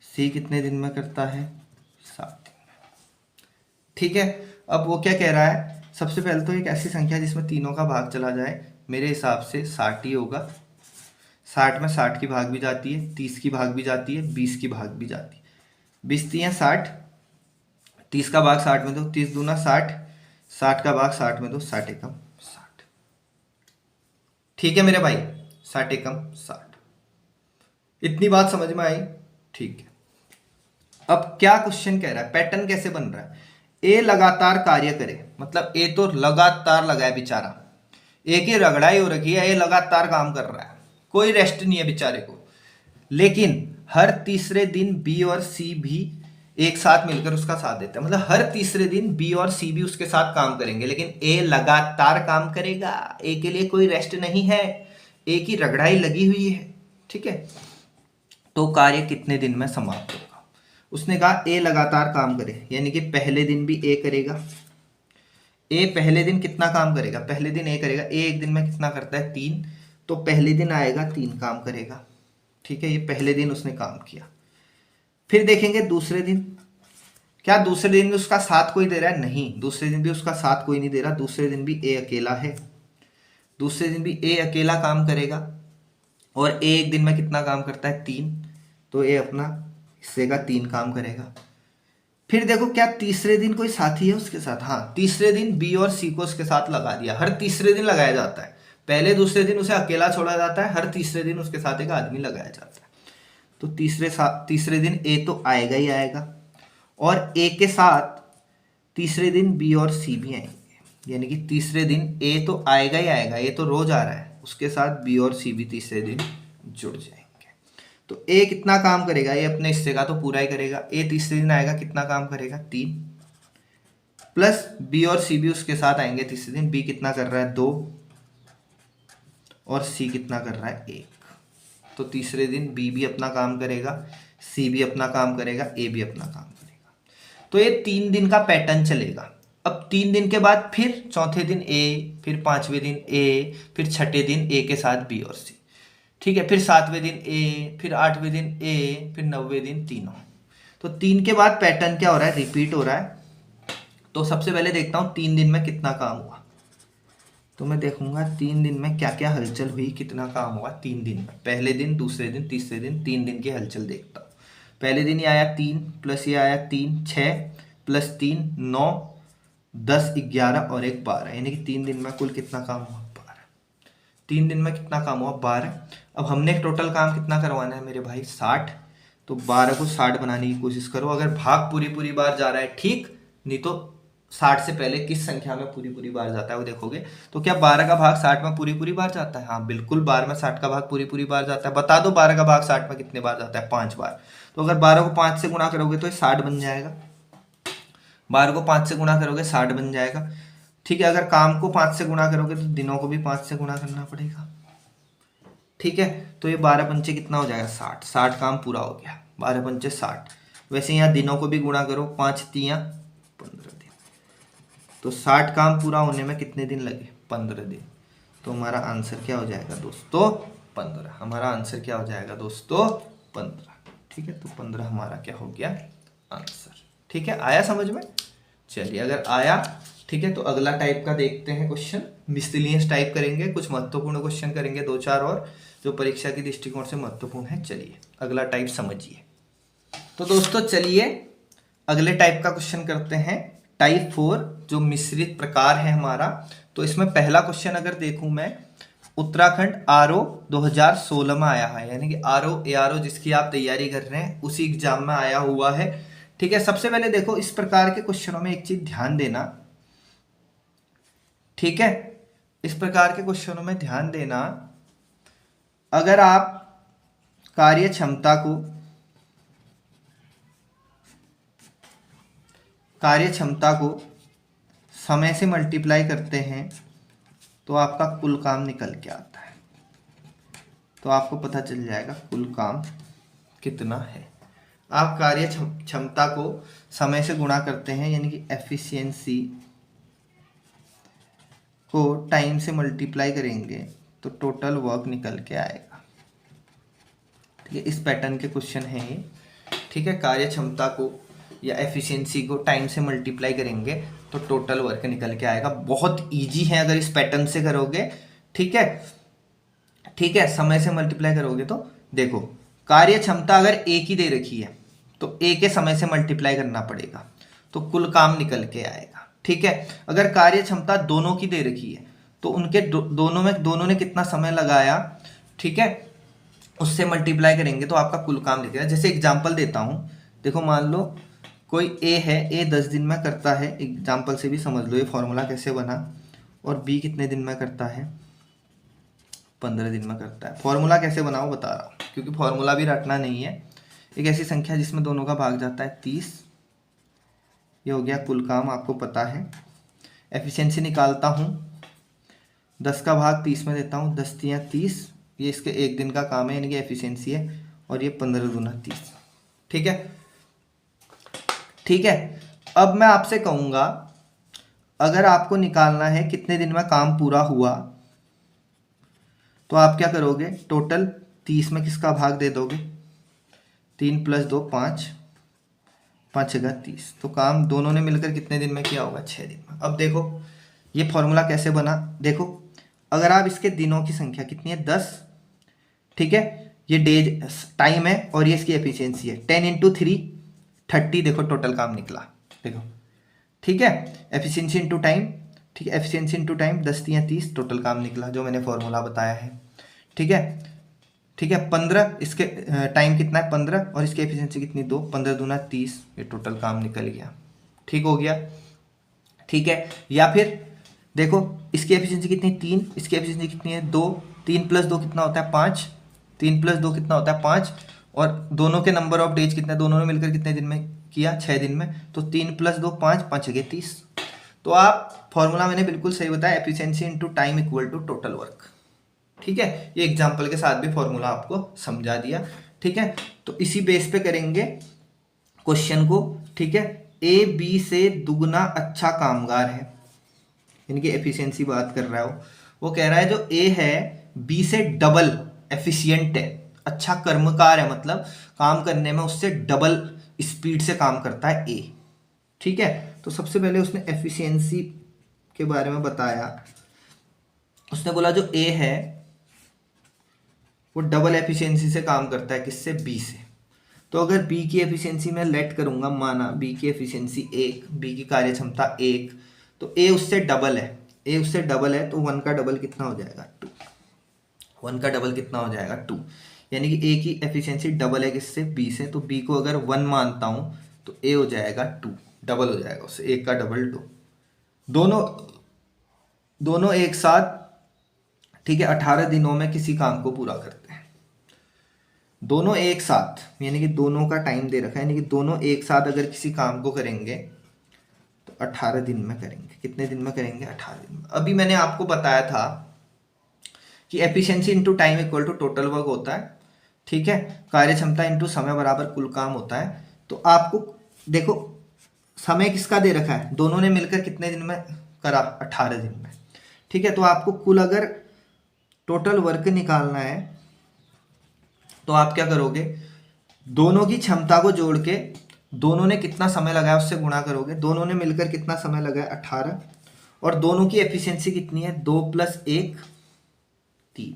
सी कितने दिन में करता है, 7 दिन में। ठीक है, अब वो क्या कह रहा है, सबसे पहले तो एक ऐसी संख्या जिसमें तीनों का भाग चला जाए, मेरे हिसाब से 60 ही होगा। 60 में 60 की भाग भी जाती है, 30 की भाग भी जाती है, 20 की भाग भी जाती है। 20 3 60, 30 का भाग 60 में दो, 30 दूना 60, 60 का भाग 60 में दो, 60 एकम 60। ठीक है मेरे भाई, 60 एकम 60। इतनी बात समझ में आई? ठीक है। अब क्या क्वेश्चन कह रहा है, पैटर्न कैसे बन रहा है। ए लगातार कार्य करे, मतलब ए तो लगातार लगा है बेचारा, ए की रगड़ाई हो रखी है, ए लगातार काम कर रहा है, कोई रेस्ट नहीं है बेचारे को। लेकिन हर तीसरे दिन बी और सी भी एक साथ मिलकर उसका साथ देते हैं, मतलब हर तीसरे दिन बी और सी भी उसके साथ काम करेंगे, लेकिन ए लगातार काम करेगा, ए के लिए कोई रेस्ट नहीं है, ए की रगड़ाई लगी हुई है। ठीक है, तो कार्य कितने दिन में समाप्त होगा। उसने कहा ए लगातार काम करे, यानी कि पहले दिन भी ए करेगा। ए पहले दिन कितना काम करेगा, पहले दिन ए करेगा, ए एक दिन में कितना करता है 3, तो पहले दिन आएगा 3 काम करेगा। ठीक है, ये पहले दिन उसने काम किया। फिर देखेंगे दूसरे दिन, क्या दूसरे दिन भी उसका साथ कोई दे रहा है, नहीं, दूसरे दिन भी उसका साथ कोई नहीं दे रहा, दूसरे दिन भी ए अकेला है, दूसरे दिन भी ए अकेला काम करेगा, और ए एक दिन में कितना काम करता है 3, तो ए अपना हिस्से का 3 काम करेगा। फिर देखो क्या तीसरे दिन कोई साथी है उसके साथ, हाँ, तीसरे दिन बी और सी को उसके साथ लगा दिया। हर तीसरे दिन लगाया जाता है, पहले दूसरे दिन उसे अकेला छोड़ा जाता है, हर तीसरे दिन उसके साथ एक आदमी लगाया जाता है। तो तीसरे दिन ए तो आएगा ही आएगा, और ए के साथ तीसरे दिन बी और सी भी आएंगे, यानी कि तीसरे दिन ए तो आएगा ही आएगा, ए तो रोज आ रहा है, उसके साथ बी और सी भी तीसरे दिन जुड़ जाएंगे। तो ए कितना काम करेगा, ए अपने हिस्से का तो पूरा ही करेगा, ए तीसरे दिन आएगा, कितना काम करेगा 3, प्लस बी और सी भी उसके साथ आएंगे तीसरे दिन, बी कितना कर रहा है 2, और सी कितना कर रहा है 1। तो तीसरे दिन बी भी अपना काम करेगा, सी भी अपना काम करेगा, ए भी अपना काम करेगा। तो ये 3 दिन का पैटर्न चलेगा। अब 3 दिन के बाद फिर चौथे दिन ए, फिर 5वें दिन ए, फिर छठे दिन ए के साथ बी और सी। ठीक है, फिर 7वें दिन ए, फिर 8वें दिन ए, फिर 9वें दिन तीनों। तो 3 के बाद पैटर्न क्या हो रहा है, रिपीट हो रहा है। तो सबसे पहले देखता हूँ 3 दिन में कितना काम हुआ। तो मैं देखूंगा 3 दिन में क्या क्या हलचल हुई, कितना काम हुआ 3 दिन में। पहले दिन, दूसरे दिन, तीसरे दिन, 3 दिन की हलचल देखता हूँ। पहले दिन ये आया 3, प्लस ये आया 3, 6 प्लस 3 9, 10 11 और 1 12, यानी कि 3 दिन में कुल कितना काम हुआ 12। 3 दिन में कितना काम हुआ 12। अब हमने टोटल काम कितना करवाना है मेरे भाई 60, तो 12 को 60 बनाने की कोशिश करो। अगर भाग पूरी बार जा रहा है ठीक, नहीं तो 60 से पहले किस संख्या में पूरी बार जाता है वो देखोगे। तो क्या 12 का भाग 60 में पूरी बार जाता है, हाँ बिल्कुल 12 में 60 का भाग पूरी बार जाता है। बता दो 12 का भाग 60 में कितने बार जाता है, 5 बार। तो अगर 12 को 5 से गुणा करोगे तो 60 बन जाएगा, 12 को 5 से गुणा करोगे 60 बन जाएगा। ठीक है, अगर काम को 5 से गुणा करोगे तो दिनों को भी 5 से गुणा करना पड़ेगा। ठीक है, तो ये 12 पंचे कितना हो जाएगा 60, 60 काम पूरा हो गया, 12 पंचे 60। वैसे यहाँ दिनों को भी गुणा करो, 5 तियां 15 दिन, तो 60 काम पूरा होने में कितने दिन लगे 15 दिन। तो हमारा आंसर क्या हो जाएगा दोस्तों 15। हमारा आंसर क्या हो जाएगा दोस्तों 15। ठीक है, तो 15 हमारा क्या हो गया आंसर। ठीक है, आया समझ में? चलिए, अगर आया ठीक है तो अगला टाइप का देखते हैं क्वेश्चन। मिसलिनियस टाइप करेंगे, कुछ महत्वपूर्ण क्वेश्चन करेंगे 2-4 और, जो परीक्षा की दृष्टिकोण से महत्वपूर्ण है। चलिए अगला टाइप समझिए। तो दोस्तों चलिए अगले टाइप का क्वेश्चन करते हैं, टाइप 4, जो मिश्रित प्रकार है हमारा। तो इसमें पहला क्वेश्चन अगर देखूं मैं, उत्तराखंड आरओ 2016 में आया है, यानी कि आरओ एआरओ जिसकी आप तैयारी कर रहे हैं उसी एग्जाम में आया हुआ है। ठीक है, सबसे पहले देखो इस प्रकार के क्वेश्चनों में एक चीज ध्यान देना। ठीक है, इस प्रकार के क्वेश्चनों में ध्यान देना, अगर आप कार्य क्षमता को समय से मल्टीप्लाई करते हैं तो आपका कुल काम निकल के आता है। तो आपको पता चल जाएगा कुल काम कितना है। आप कार्य क्षमता को समय से गुणा करते हैं, यानी कि एफिशिएंसी को टाइम से मल्टीप्लाई करेंगे तो टोटल वर्क निकल के आएगा। ठीक है, इस पैटर्न के क्वेश्चन हैं ये। ठीक है, कार्य क्षमता को या एफिशिएंसी को टाइम से मल्टीप्लाई करेंगे तो टोटल वर्क निकल के आएगा। बहुत इजी है अगर इस पैटर्न से करोगे। ठीक है, ठीक है, समय से मल्टीप्लाई करोगे तो देखो कार्य क्षमता अगर ए की दे रखी है तो ए के समय से मल्टीप्लाई करना पड़ेगा, तो कुल काम निकल के आएगा। ठीक है, अगर कार्य क्षमता दोनों की दे रखी है तो उनके दोनों ने कितना समय लगाया, ठीक है, उससे मल्टीप्लाई करेंगे तो आपका कुल काम दिखेगा। जैसे एग्जांपल देता हूँ, देखो मान लो कोई ए है, ए 10 दिन में करता है, एग्जांपल से भी समझ लो ये फॉर्मूला कैसे बना, और बी कितने दिन में करता है, 15 दिन में करता है। फॉर्मूला कैसे बनाओ बता रहा हूँ, क्योंकि फॉर्मूला भी रटना नहीं है। एक ऐसी संख्या जिसमें दोनों का भाग जाता है 30, ये हो गया कुल काम, आपको पता है। एफिशिएंसी निकालता हूँ, 10 का भाग 30 में देता हूँ, 10 तियाँ 30, ये इसके एक दिन का काम है, यानी कि एफिशिएंसी है, और ये 15 दूना 30, ठीक है। ठीक है, अब मैं आपसे कहूँगा अगर आपको निकालना है कितने दिन में काम पूरा हुआ, तो आप क्या करोगे, टोटल 30 में किसका भाग दे दोगे, 3 + 2 5, 5 × 30, तो काम दोनों ने मिलकर कितने दिन में किया होगा, 6 दिन में। अब देखो ये फॉर्मूला कैसे बना, देखो अगर आप इसके दिनों की संख्या कितनी है, 10, ठीक है, ये डेज टाइम है और ये इसकी एफिशिएंसी है, 10 × 3 30, देखो टोटल काम निकला, देखो, ठीक है, एफिशिएंसी इंटू टाइम, ठीक है, एफिशिएंसी इंटू टाइम, 10 तियाँ 30, टोटल काम निकला जो मैंने फॉर्मूला बताया है, ठीक है। ठीक है, 15, इसके टाइम कितना है 15, और इसकी एफिशिएंसी कितनी 2, 15 दूना 30, ये टोटल काम निकल गया, ठीक हो गया, ठीक है। या फिर देखो इसकी एफिशिएंसी कितनी 3, इसकी एफिशिएंसी कितनी है 2, 3 + 2 कितना होता है 5, 3 + 2 कितना होता है 5, और दोनों के नंबर ऑफ डेज कितने, दोनों ने मिलकर कितने दिन में किया, 6 दिन में, तो 3 + 2 5, 5 × 30। तो आप फॉर्मूला मैंने बिल्कुल सही बताया, efficiency into time equal to total work, ठीक है। ये एग्जाम्पल के साथ भी फॉर्मूला आपको समझा दिया, ठीक है। तो इसी बेस पे करेंगे क्वेश्चन को, ठीक है। ए बी से दुगना अच्छा कामगार है, यानी कि एफिशिएंसी बात कर रहा है वो कह रहा है जो ए है बी से डबल एफिशिएंट है, अच्छा कर्मकार है, मतलब काम करने में उससे डबल स्पीड से काम करता है ए, ठीक है। तो सबसे पहले उसने एफिशिएंसी के बारे में बताया, उसने बोला जो ए है वो डबल एफिशिएंसी से काम करता है, किससे, बी से। तो अगर बी की एफिशिएंसी मैं लेट करूंगा, माना बी की एफिशिएंसी 1, बी की कार्य क्षमता 1, तो ए उससे डबल है, ए उससे डबल है, तो 1 का डबल कितना हो जाएगा 2, 1 का डबल कितना हो जाएगा 2, यानी कि ए की एफिशिएंसी डबल है किससे, बी से। तो बी को अगर 1 मानता हूं तो ए हो जाएगा 2, डबल हो जाएगा उससे, 1 का डबल 2, दोनों दोनों एक साथ, ठीक है, 18 दिनों में किसी काम को पूरा करते हैं, दोनों एक साथ, यानी कि दोनों का टाइम दे रखा है, यानी कि दोनों एक साथ अगर किसी काम को करेंगे तो 18 दिन में करेंगे, कितने दिन में करेंगे, 18 दिन में। अभी मैंने आपको बताया था कि efficiency into time equal to total work होता है, ठीक है, कार्य क्षमता इंटू समय बराबर कुल काम होता है। तो आपको देखो समय किसका दे रखा है, दोनों ने मिलकर कितने दिन में करा, 18 दिन में, ठीक है। तो आपको कुल अगर टोटल वर्क निकालना है तो आप क्या करोगे, दोनों की क्षमता को जोड़ के दोनों ने कितना समय लगाया उससे गुणा करोगे, दोनों ने मिलकर कितना समय लगाया 18, और दोनों की एफिशिएंसी कितनी है 2 + 1 3,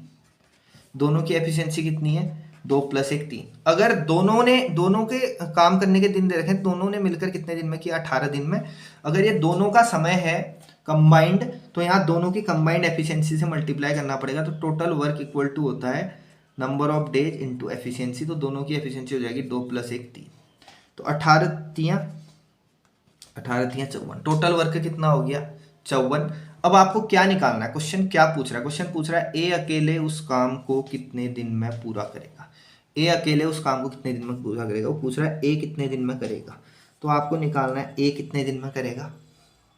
दोनों की एफिशिएंसी कितनी है 2 + 1 3। अगर दोनों के काम करने के दिन दे रखे, दोनों ने मिलकर कितने दिन में किया 18 दिन में, अगर ये दोनों का समय है कंबाइंड, तो यहाँ दोनों की कंबाइंड एफिशिएंसी से मल्टीप्लाई करना पड़ेगा, तो टोटल वर्क इक्वल टू होता है number of days into efficiency, तो दोनों की एफिशिएंसी हो जाएगी 2 + 1 3, तो 18 तियाँ 54, टोटल वर्क कितना हो गया 54। अब आपको क्या निकालना है, क्वेश्चन क्या पूछ रहा है, क्वेश्चन पूछ रहा है ए अकेले उस काम को कितने दिन में पूरा करेगा, ए अकेले उस काम को कितने दिन में पूरा करेगा, वो पूछ रहा है ए कितने दिन में करेगा। तो आपको निकालना है ए कितने दिन में करेगा,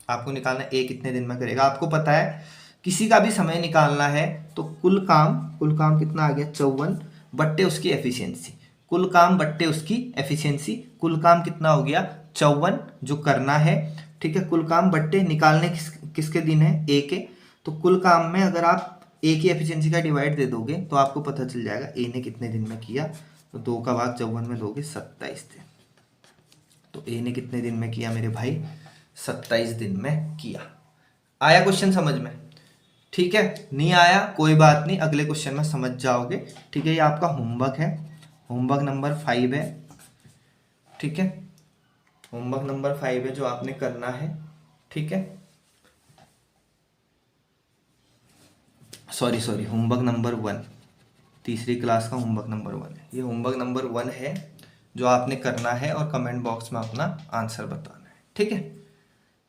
आपको निकालना है ए कितने दिन में करेगा। आपको पता है किसी का भी समय निकालना है तो कुल काम कितना आ गया 54 बट्टे उसकी एफिशिएंसी, कुल काम बट्टे उसकी एफिशिएंसी, कुल काम कितना हो गया 54 जो करना है, ठीक है, कुल काम बट्टे निकालने किसके दिन है ए के, तो कुल काम में अगर आप ए की एफिशिएंसी का डिवाइड दे दोगे तो आपको पता चल जाएगा ए ने कितने दिन में किया, तो 2 का भाग 54 में दोगे 27 दिन, तो ए ने कितने दिन में किया मेरे भाई 27 दिन में किया। आया क्वेश्चन समझ में, ठीक है, नहीं आया कोई बात नहीं, अगले क्वेश्चन में समझ जाओगे, ठीक है। ये आपका होमवर्क है, होमवर्क नंबर 5 है, ठीक है, होमवर्क नंबर 5 है जो आपने करना है, ठीक है। सॉरी होमवर्क नंबर 1, तीसरी क्लास का होमवर्क नंबर 1 है। ये होमवर्क नंबर 1 है जो आपने करना है और कमेंट बॉक्स में अपना आंसर बताना है, ठीक है।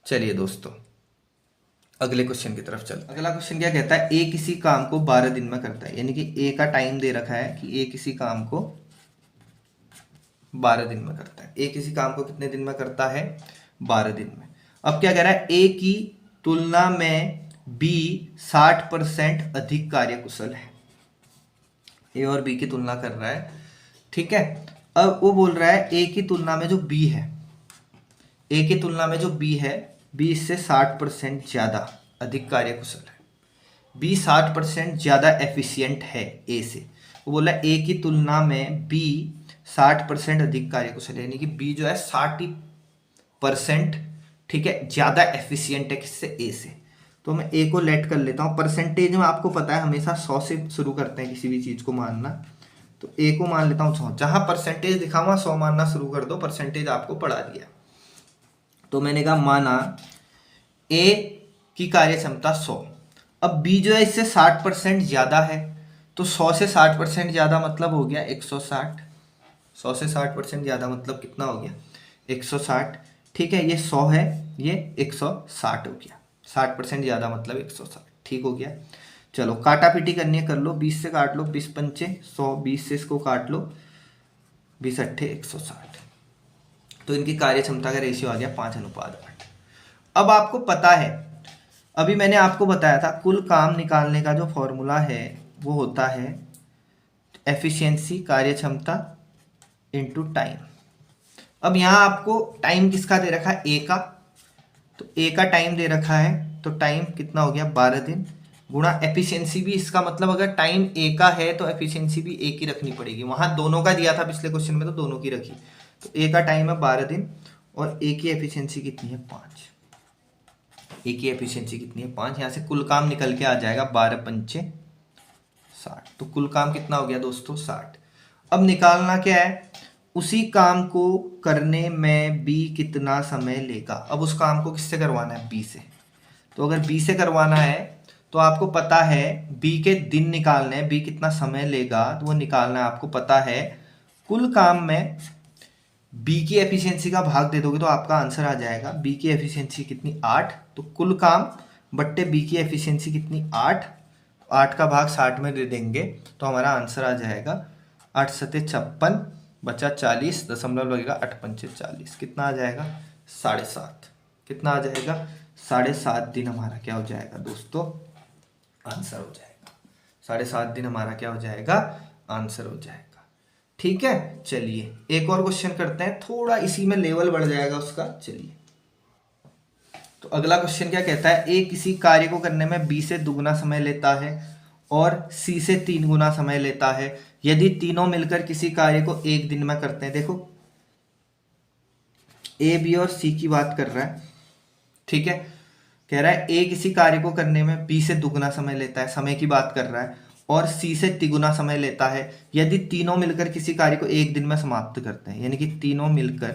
चलिए दोस्तों अगले क्वेश्चन की तरफ चलते हैं। अगला क्वेश्चन क्या कहता है, ए किसी काम को 12 दिन में करता है, यानी कि ए का टाइम दे रखा है कि ए किसी काम को 12 दिन में करता है। ए किसी काम को कितने दिन में करता है, 12 दिन में। अब क्या कह रहा है, ए की तुलना में बी 60% अधिक कार्यकुशल है। ए और बी की तुलना कर रहा है, ठीक है। अब वो बोल रहा है ए की तुलना में जो बी है, ए की तुलना में जो बी है, बी इससे 60% ज्यादा अधिक कार्यकुशल है। बी 60% ज्यादा एफिशिएंट है ए से। वो बोला ए की तुलना में बी 60% अधिक कार्यकुशल है, यानी कि बी जो है 60%, ठीक है, ज्यादा एफिशिएंट है किससे, ए से। तो मैं ए को लेट कर लेता हूँ। परसेंटेज में आपको पता है हमेशा 100 से शुरू करते हैं किसी भी चीज को मानना, तो ए को मान लेता हूँ 100। जहां परसेंटेज दिखा हुआ 100 मानना शुरू कर दो, परसेंटेज आपको पढ़ा दिया। तो मैंने कहा माना ए की कार्य क्षमता 100। अब बी जो है इससे 60% ज्यादा है, तो 100 से 60% ज्यादा मतलब हो गया 160। 100 से 60% ज्यादा मतलब कितना हो गया, 160, ठीक है। ये 100 है, ये 160 हो गया। 60% ज्यादा मतलब 160, ठीक हो गया। चलो काटा पीटी करनी है, कर लो। 20 से काट लो, 20 पंचे 100, 20 से इसको काट लो, 20 अट्ठे 160। तो इनकी कार्य क्षमता का रेशियो आ गया 5:8। अब आपको पता है, अभी मैंने आपको बताया था कुल काम निकालने का जो फॉर्मूला है वो होता है एफिशिएंसी, कार्य क्षमता इंटू टाइम। अब यहाँ आपको टाइम किसका दे रखा है, ए का। तो ए का टाइम दे रखा है, तो टाइम कितना हो गया 12 दिन, गुणा एफिशिएंसी भी। इसका मतलब अगर टाइम ए का है तो एफिशिएंसी भी ए की रखनी पड़ेगी। वहां दोनों का दिया था पिछले क्वेश्चन में, तो दोनों की रखी। तो ए का टाइम है 12 दिन और ए की एफिशिएंसी कितनी है 5। ए की एफिशिएंसी कितनी है 5। यहाँ से कुल काम निकल के आ जाएगा 12 पंचे 60। तो कुल काम कितना हो गया दोस्तों 60। अब निकालना क्या है, उसी काम को करने में बी कितना समय लेगा। अब उस काम को किससे करवाना है, बी से। तो अगर बी से करवाना है तो आपको पता है बी के दिन निकालने हैं, बी कितना समय लेगा तो वो निकालना है। आपको पता है कुल काम में बी की एफिशिएंसी का भाग दे दोगे तो आपका आंसर आ जाएगा। बी की एफिशिएंसी कितनी 8, तो कुल काम बट्टे बी की एफिशिएंसी कितनी 8, 8 का भाग 60 में दे देंगे तो हमारा आंसर आ जाएगा 8 सते 56, बचा 40, दशमलव लगेगा 8 पंचे 40, कितना आ जाएगा 7.5। कितना आ जाएगा 7.5 दिन हमारा क्या हो जाएगा दोस्तों, आंसर हो जाएगा। 7.5 दिन हमारा क्या हो जाएगा, आंसर हो जाएगा। ठीक है, चलिए एक और क्वेश्चन करते हैं, थोड़ा इसी में लेवल बढ़ जाएगा उसका। चलिए तो अगला क्वेश्चन क्या कहता है, ए किसी कार्य को करने में बी से दुगना समय लेता है और सी से 3 गुना समय लेता है यदि तीनों मिलकर किसी कार्य को 1 दिन में करते हैं। देखो ए बी और सी की बात कर रहा है, ठीक है। कह रहा है ए किसी कार्य को करने में बी से दुगना समय लेता है, समय की बात कर रहा है, और सी से तिगुना समय लेता है यदि तीनों मिलकर किसी कार्य को 1 दिन में समाप्त करते हैं। यानी कि तीनों मिलकर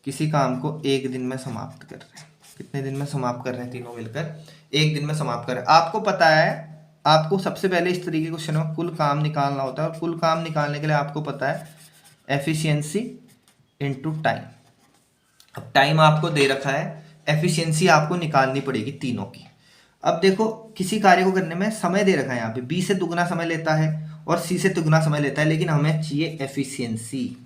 किसी काम को 1 दिन में समाप्त कर रहे हैं। कितने दिन में समाप्त कर रहे हैं, तीनों मिलकर 1 दिन में समाप्त कर रहे हैं। आपको पता है, आपको सबसे पहले इस तरीके के क्वेश्चन में कुल काम निकालना होता है, और कुल काम निकालने के लिए आपको पता है एफिशिएंसी इंटू टाइम। अब टाइम आपको दे रखा है, एफिशिएंसी आपको निकालनी पड़ेगी तीनों की। अब देखो किसी कार्य को करने में समय दे रखा है, यहाँ पे बी से दुगना समय लेता है और सी से तिगुना समय लेता है, लेकिन हमें चाहिए एफिशिएंसी।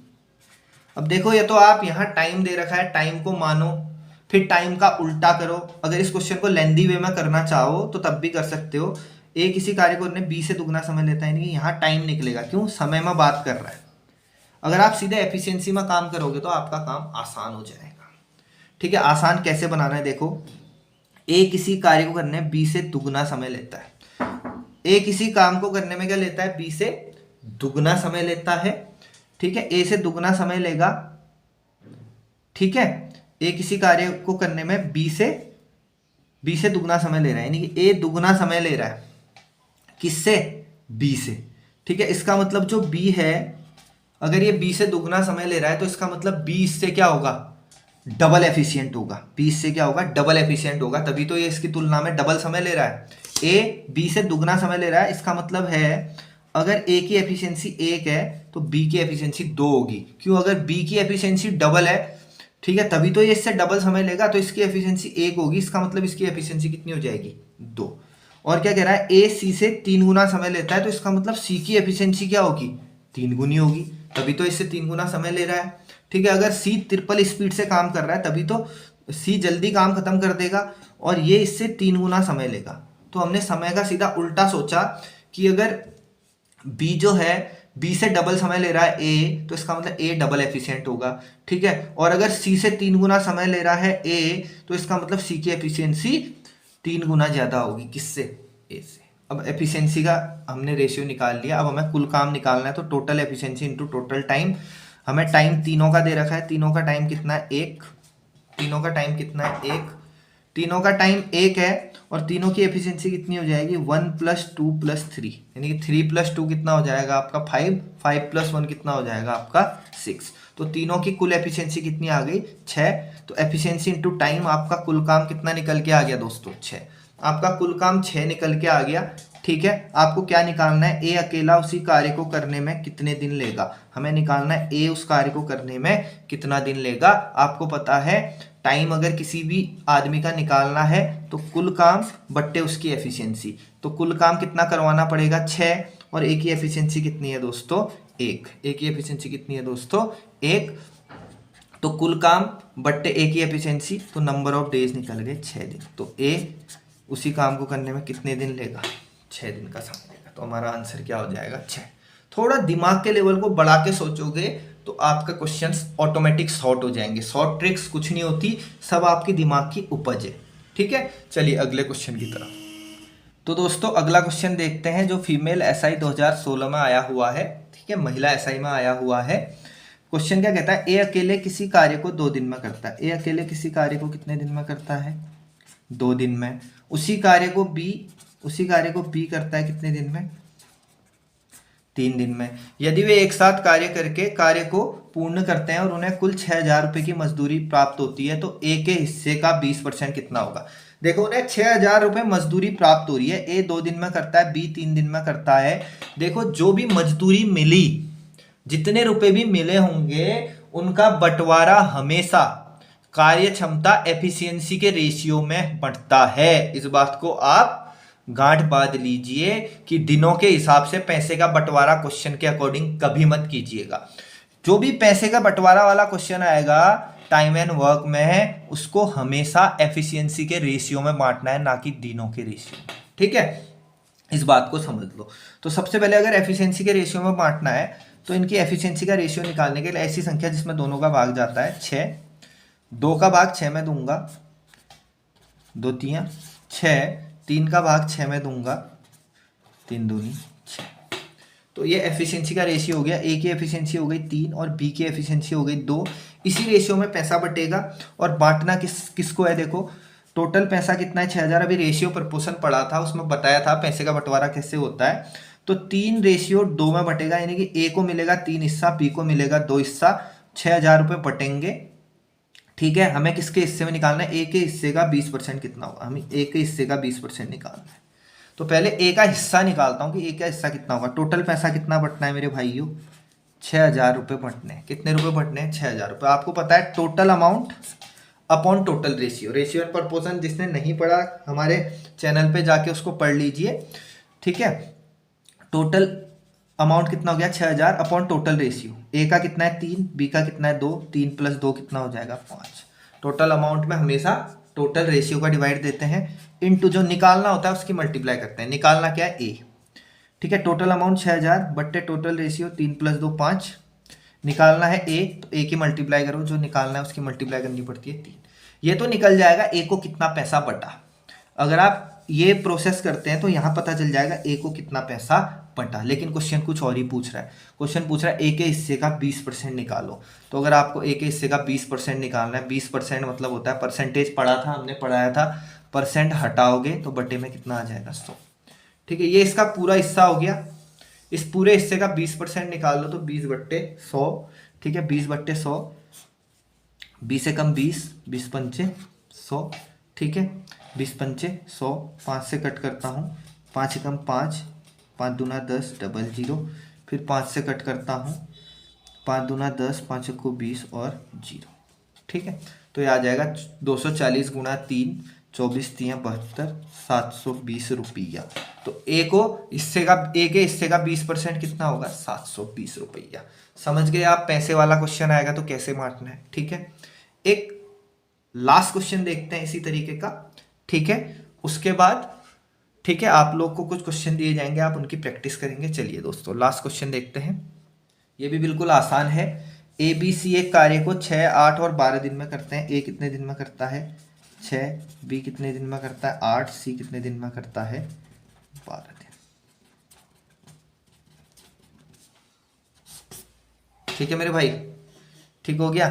अब देखो ये तो आप यहाँ टाइम दे रखा है, टाइम को मानो, फिर टाइम का उल्टा करो। अगर इस क्वेश्चन को लेंदी वे में करना चाहो तो तब भी कर सकते हो। ए किसी कार्य को करने बी से दुगना समय लेता है, यानी कि यहाँ टाइम निकलेगा, क्यों, समय में बात कर रहा है। अगर आप सीधे एफिशिएंसी में काम करोगे तो आपका काम आसान हो जाएगा। ठीक है, आसान कैसे बनाना है, देखो ए किसी कार्य को करने बी से दुगना समय लेता है। ए किसी काम को करने में क्या लेता है, बी से दुगना समय लेता है। ठीक है, ए से दुगना समय लेगा, ठीक है। ए किसी कार्य को करने में बी से दुगना समय ले रहा है, यानी कि ए दुगना समय ले रहा है किससे, बी से। ठीक है, इसका मतलब जो बी है, अगर ये बी से दुगना समय ले रहा है तो इसका मतलब बी इससे क्या होगा, डबल एफिशिएंट होगा। बी इससे क्या होगा, डबल एफिशिएंट होगा, तभी तो ये इसकी तुलना में डबल समय ले रहा है। ए बी से दुगना समय ले रहा है, इसका मतलब है अगर ए की एफिशिएंसी 1 है तो बी की एफिशिएंसी 2 होगी। क्यों? अगर बी की एफिशिएंसी डबल है, ठीक है, तभी तो ये इससे डबल समय लेगा, तो इसकी एफिशिएंसी 1 होगी, इसका मतलब इसकी एफिशिएंसी कितनी हो जाएगी? 2। और क्या कह रहा है? ए सी से 3 गुना समय लेता है, तो इसका मतलब सी की एफिशिएंसी क्या होगी? 3 गुनी होगी, तभी तो इससे 3 गुना समय ले रहा है। ठीक है, अगर सी ट्रिपल स्पीड से काम कर रहा है तभी तो सी जल्दी काम खत्म कर देगा, और ये इससे 3 गुना समय लेगा। तो हमने समय का सीधा उल्टा सोचा कि अगर बी जो है बी से डबल समय ले रहा है ए, तो इसका मतलब ए डबल एफिशिएंट होगा। ठीक है, और अगर सी से 3 गुना समय ले रहा है ए, तो इसका मतलब सी की एफिशिएंसी 3 गुना ज्यादा होगी। किससे? ए से। अब एफिशिएंसी का हमने रेशियो निकाल लिया, अब हमें कुल काम निकालना है, तो total efficiency into total time. हमें टाइम तीनों का दे रखा है, तीनों का टाइम कितना है? 1। तीनों का टाइम कितना है? 1। तीनों का टाइम 1 है, और तीनों की एफिशिएंसी कितनी हो जाएगी? 1 + 2 + 3, यानी कि 3 + 2 कितना हो जाएगा आपका? 5। 5 + 1 कितना हो जाएगा आपका? 6। तो तीनों की कुल एफिशिएंसी कितनी आ गई? 6। तो एफिशिएंसी इनटू टाइम, आपका कुल काम कितना निकल के आ गया दोस्तों? 6। आपका कुल काम 6 निकल के आ गया। ठीक है, आपको क्या निकालना है? ए अकेला उसी कार्य को करने में कितने दिन लेगा? हमें निकालना है ए उस कार्य को करने में कितना दिन लेगा। आपको पता है टाइम अगर किसी भी आदमी का निकालना है तो कुल काम बट्टे उसकी एफिशिएंसी, तो कुल काम कितना करवाना पड़ेगा? 6। और ए की एफिशिएंसी कितनी है दोस्तों? 1। ए की एफिशिएंसी कितनी है दोस्तों? 1। तो कुल काम बट्टे ए की एफिशिएंसी, तो नंबर ऑफ डेज निकल गए 6 दिन। तो ए उसी काम को करने में कितने दिन लेगा? 6 दिन का समय लेगा। तो हमारा आंसर क्या हो जाएगा? 6। थोड़ा दिमाग के लेवल को बढ़ा के सोचोगे तो आपका क्वेश्चंस ऑटोमेटिक सॉर्ट हो जाएंगे। शॉर्ट ट्रिक्स कुछ नहीं होती, सब आपकी दिमाग की उपज है। ठीक है, चलिए अगले क्वेश्चन की तरफ। तो दोस्तों अगला क्वेश्चन देखते हैं, जो फीमेल एसआई 2016 में आया हुआ है। ठीक है, महिला एसआई में आया हुआ है। क्वेश्चन क्या कहता है? ए अकेले किसी कार्य को 2 दिन में करता है। ए अकेले किसी कार्य को कितने दिन में करता है? 2 दिन में। उसी कार्य को बी करता है कितने दिन में? 3 दिन में। यदि वे एक साथ कार्य करके कार्य को पूर्ण करते हैं और उन्हें कुल 6,000 रुपए की मजदूरी प्राप्त होती है, तो ए के हिस्से का 20% कितना होगा? देखो, उन्हें 6,000 रुपए मजदूरी प्राप्त हो रही है। ए 2 दिन में करता है, बी 3 दिन में करता है। देखो, जो भी मजदूरी मिली, जितने रुपए भी मिले होंगे, उनका बंटवारा हमेशा कार्य क्षमता एफिशिएंसी के रेशियो में बढ़ता है। इस बात को आप गांठ बांध लीजिए कि दिनों के हिसाब से पैसे का बंटवारा क्वेश्चन के अकॉर्डिंग कभी मत कीजिएगा। जो भी पैसे का बंटवारा वाला क्वेश्चन आएगा टाइम एंड वर्क में, उसको हमेशा एफिशिएंसी के रेशियो में बांटना है, ना कि दिनों के रेशियो। ठीक है, इस बात को समझ लो। तो सबसे पहले अगर एफिशिएंसी के रेशियो में बांटना है, तो इनकी एफिशिएंसी का रेशियो निकालने के लिए ऐसी संख्या जिसमें दोनों का भाग जाता है 6, 2 का भाग 6 में दूंगा, 2 तियां 6, 3 का भाग 6 में दूंगा, 3 दूनी 6। तो ये एफिशिएंसी का रेशियो हो गया। ए की एफिशिएंसी हो गई 3 और बी की एफिशिएंसी हो गई 2। इसी रेशियो में पैसा बटेगा, और बांटना किसको है? देखो, टोटल पैसा कितना है? 6,000। अभी रेशियो प्रपोर्शन पढ़ा था, उसमें बताया था पैसे का बंटवारा कैसे होता है। तो 3:2 में बटेगा, यानी कि ए को मिलेगा 3 हिस्सा, बी को मिलेगा 2 हिस्सा। 6,000 रुपये बटेंगे। ठीक है, हमें किसके हिस्से में निकालना है? ए के हिस्से का 20% कितना होगा? हमें ए के हिस्से का 20% निकालना है। तो पहले ए का हिस्सा निकालता हूं कि ए का हिस्सा कितना होगा। टोटल पैसा कितना बटना है मेरे भाइयों? 6,000 रुपये बटने। कितने रुपए बटने हैं? 6,000 रुपये। आपको पता है total amount upon total ratio. Ratio and proportion जिसने नहीं पढ़ा हमारे चैनल पे जाके उसको पढ़ लीजिए। ठीक है, टोटल अमाउंट कितना हो गया? 6,000 अपॉन टोटल रेशियो। ए का कितना है? 3, बी का कितना है? 2, 3 + 2 कितना हो जाएगा? 5। टोटल अमाउंट में हमेशा टोटल रेशियो का डिवाइड देते हैं, इनटू जो निकालना होता है उसकी मल्टीप्लाई करते हैं। निकालना क्या है? ए। ठीक है, टोटल अमाउंट 6,000 बट्टे टोटल रेशियो 3 + 2 5। निकालना है ए, तो ए की मल्टीप्लाई करो, जो निकालना है उसकी मल्टीप्लाई करनी पड़ती है 3। ये तो निकल जाएगा ए को कितना पैसा बटा। अगर आप ये प्रोसेस करते हैं तो यहाँ पता चल जाएगा ए को कितना पैसा बटा। लेकिन क्वेश्चन कुछ और ही पूछ रहा है। क्वेश्चन पूछ रहा है ए के हिस्से का 20% निकालो। तो अगर आपको ए के हिस्से का 20% निकालना है, 20% मतलब होता है परसेंटेज, पढ़ा था हमने, पढ़ाया था, परसेंट हटाओगे तो बटे में कितना आ जाएगा? 100। ठीक है, ये इसका पूरा हिस्सा हो गया। इस पूरे हिस्से का 20% निकाल लो तो 20/100। ठीक है, 20/100, 20 से कम 20, 20 पंचे 100, ठीक है, 20 पंचे 100, 5 से कट करता हूँ, 5 एकम 5, 5 दूना 10, डबल 0, फिर 5 से कट करता हूँ, 5 दूना 10, 5 को 20 और 0। ठीक है, तो ये आ जाएगा 240 गुणा 3, 24 3 72, 720 रुपया। तो ए को हिस्से का, ए के हिस्से का 20% कितना होगा, 720 रुपया। समझ गए आप, पैसे वाला क्वेश्चन आएगा तो कैसे बांटना है। ठीक है, एक लास्ट क्वेश्चन देखते हैं इसी तरीके का। ठीक है, उसके बाद ठीक है आप लोग को कुछ क्वेश्चन दिए जाएंगे, आप उनकी प्रैक्टिस करेंगे। चलिए दोस्तों लास्ट क्वेश्चन देखते हैं, ये भी बिल्कुल आसान है। ए बी सी एक कार्य को 6, 8 और 12 दिन में करते हैं। ए कितने दिन में करता है, 6, बी कितने दिन में करता है, 8, सी कितने दिन में करता है, 12 दिन। ठीक है मेरे भाई, ठीक हो गया।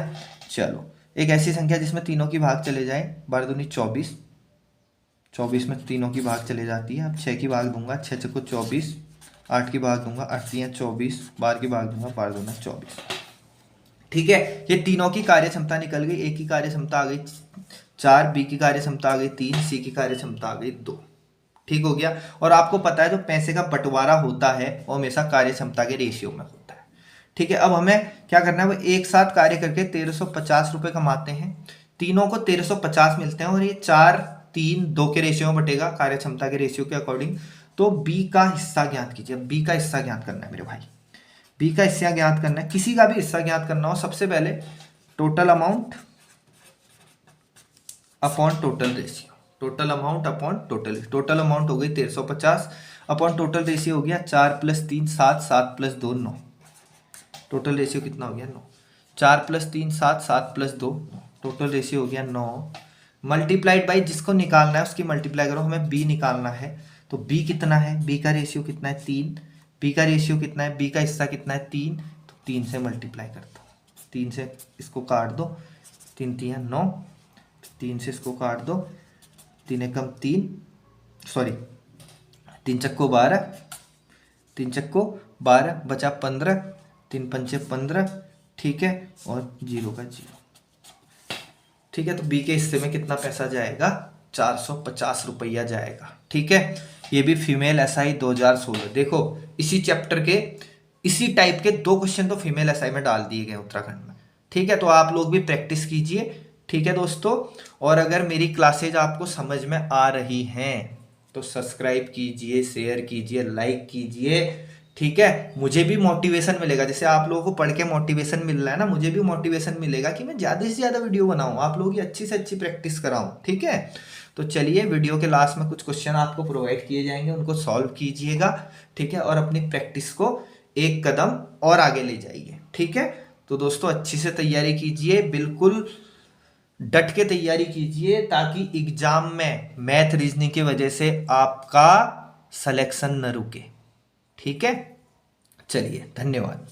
चलो, एक ऐसी संख्या जिसमें तीनों की भाग चले जाए, 12 दूनी 24, 24 में तीनों की भाग चले जाती है। अब 6 की भाग दूंगा, 6 छक्को 24, 8 की भाग दूंगा, 8 तियां 24, 12 की भाग दूंगा, 12 दूना 24। ठीक है, ये तीनों की कार्य क्षमता निकल गई। ए की कार्य क्षमता आ गई 4, बी की कार्य क्षमता आ गई 3, सी की कार्य क्षमता आ गई 2। ठीक हो गया। और आपको पता है जो पैसे का बंटवारा होता है वो हमेशा कार्य क्षमता के रेशियो में होता है। ठीक है, अब हमें क्या करना है, वो एक साथ कार्य करके 1350 रुपए कमाते हैं। तीनों को 1350 मिलते हैं और ये 4, 3, 2 के रेशियो में बटेगा कार्य क्षमता के रेशियो के अकॉर्डिंग। तो बी का हिस्सा ज्ञात कीजिए। बी का हिस्सा ज्ञात करना है मेरे भाई, बी का हिस्सा ज्ञात करना है। किसी का भी हिस्सा ज्ञात करना हो, सबसे पहले total amount upon total ratio, total amount upon total amount हो गई 1350 अपॉन टोटल रेशियो हो गया 4 + 3 7, 7 + 2 9। टोटल रेशियो कितना हो गया 9, 4 + 3 7, 7 + 2 9, टोटल रेशियो हो गया 9। मल्टीप्लाइड बाई जिसको निकालना है उसकी मल्टीप्लाई करो, हमें बी निकालना है। तो बी कितना है, बी का रेशियो कितना है 3, बी का रेशियो कितना है, बी का हिस्सा कितना है 3, तो 3 से मल्टीप्लाई करता हूँ, 3 से इसको काट दो, 3 तियां 9, 3 से इसको काट दो, 3 एकम 3, सॉरी 3 चक्को 12, 3 चक्को 12 बचा 15, 3 पंचे 15। ठीक है, और 0 का 0। ठीक है, तो बी के हिस्से में कितना पैसा जाएगा, 450 रुपया जाएगा। ठीक है, ये भी फीमेल एसआई 2016। देखो इसी चैप्टर के इसी टाइप के 2 क्वेश्चन तो फीमेल एसआई में डाल दिए गए उत्तराखंड में। ठीक है, तो आप लोग भी प्रैक्टिस कीजिए। ठीक है दोस्तों, और अगर मेरी क्लासेज आपको समझ में आ रही हैं तो सब्सक्राइब कीजिए, शेयर कीजिए, लाइक कीजिए। ठीक है, मुझे भी मोटिवेशन मिलेगा, जैसे आप लोगों को पढ़ के मोटिवेशन मिल रहा है ना, मुझे भी मोटिवेशन मिलेगा कि मैं ज़्यादा से ज़्यादा वीडियो बनाऊं, आप लोगों की अच्छी से अच्छी प्रैक्टिस कराऊं। ठीक है, तो चलिए वीडियो के लास्ट में कुछ क्वेश्चन आपको प्रोवाइड किए जाएंगे, उनको सॉल्व कीजिएगा। ठीक है, और अपनी प्रैक्टिस को एक कदम और आगे ले जाइए। ठीक है, तो दोस्तों अच्छी से तैयारी कीजिए, बिल्कुल डट के तैयारी कीजिए, ताकि एग्जाम में मैथ रीजनिंग की वजह से आपका सिलेक्शन न रुके। ठीक है, चलिए धन्यवाद।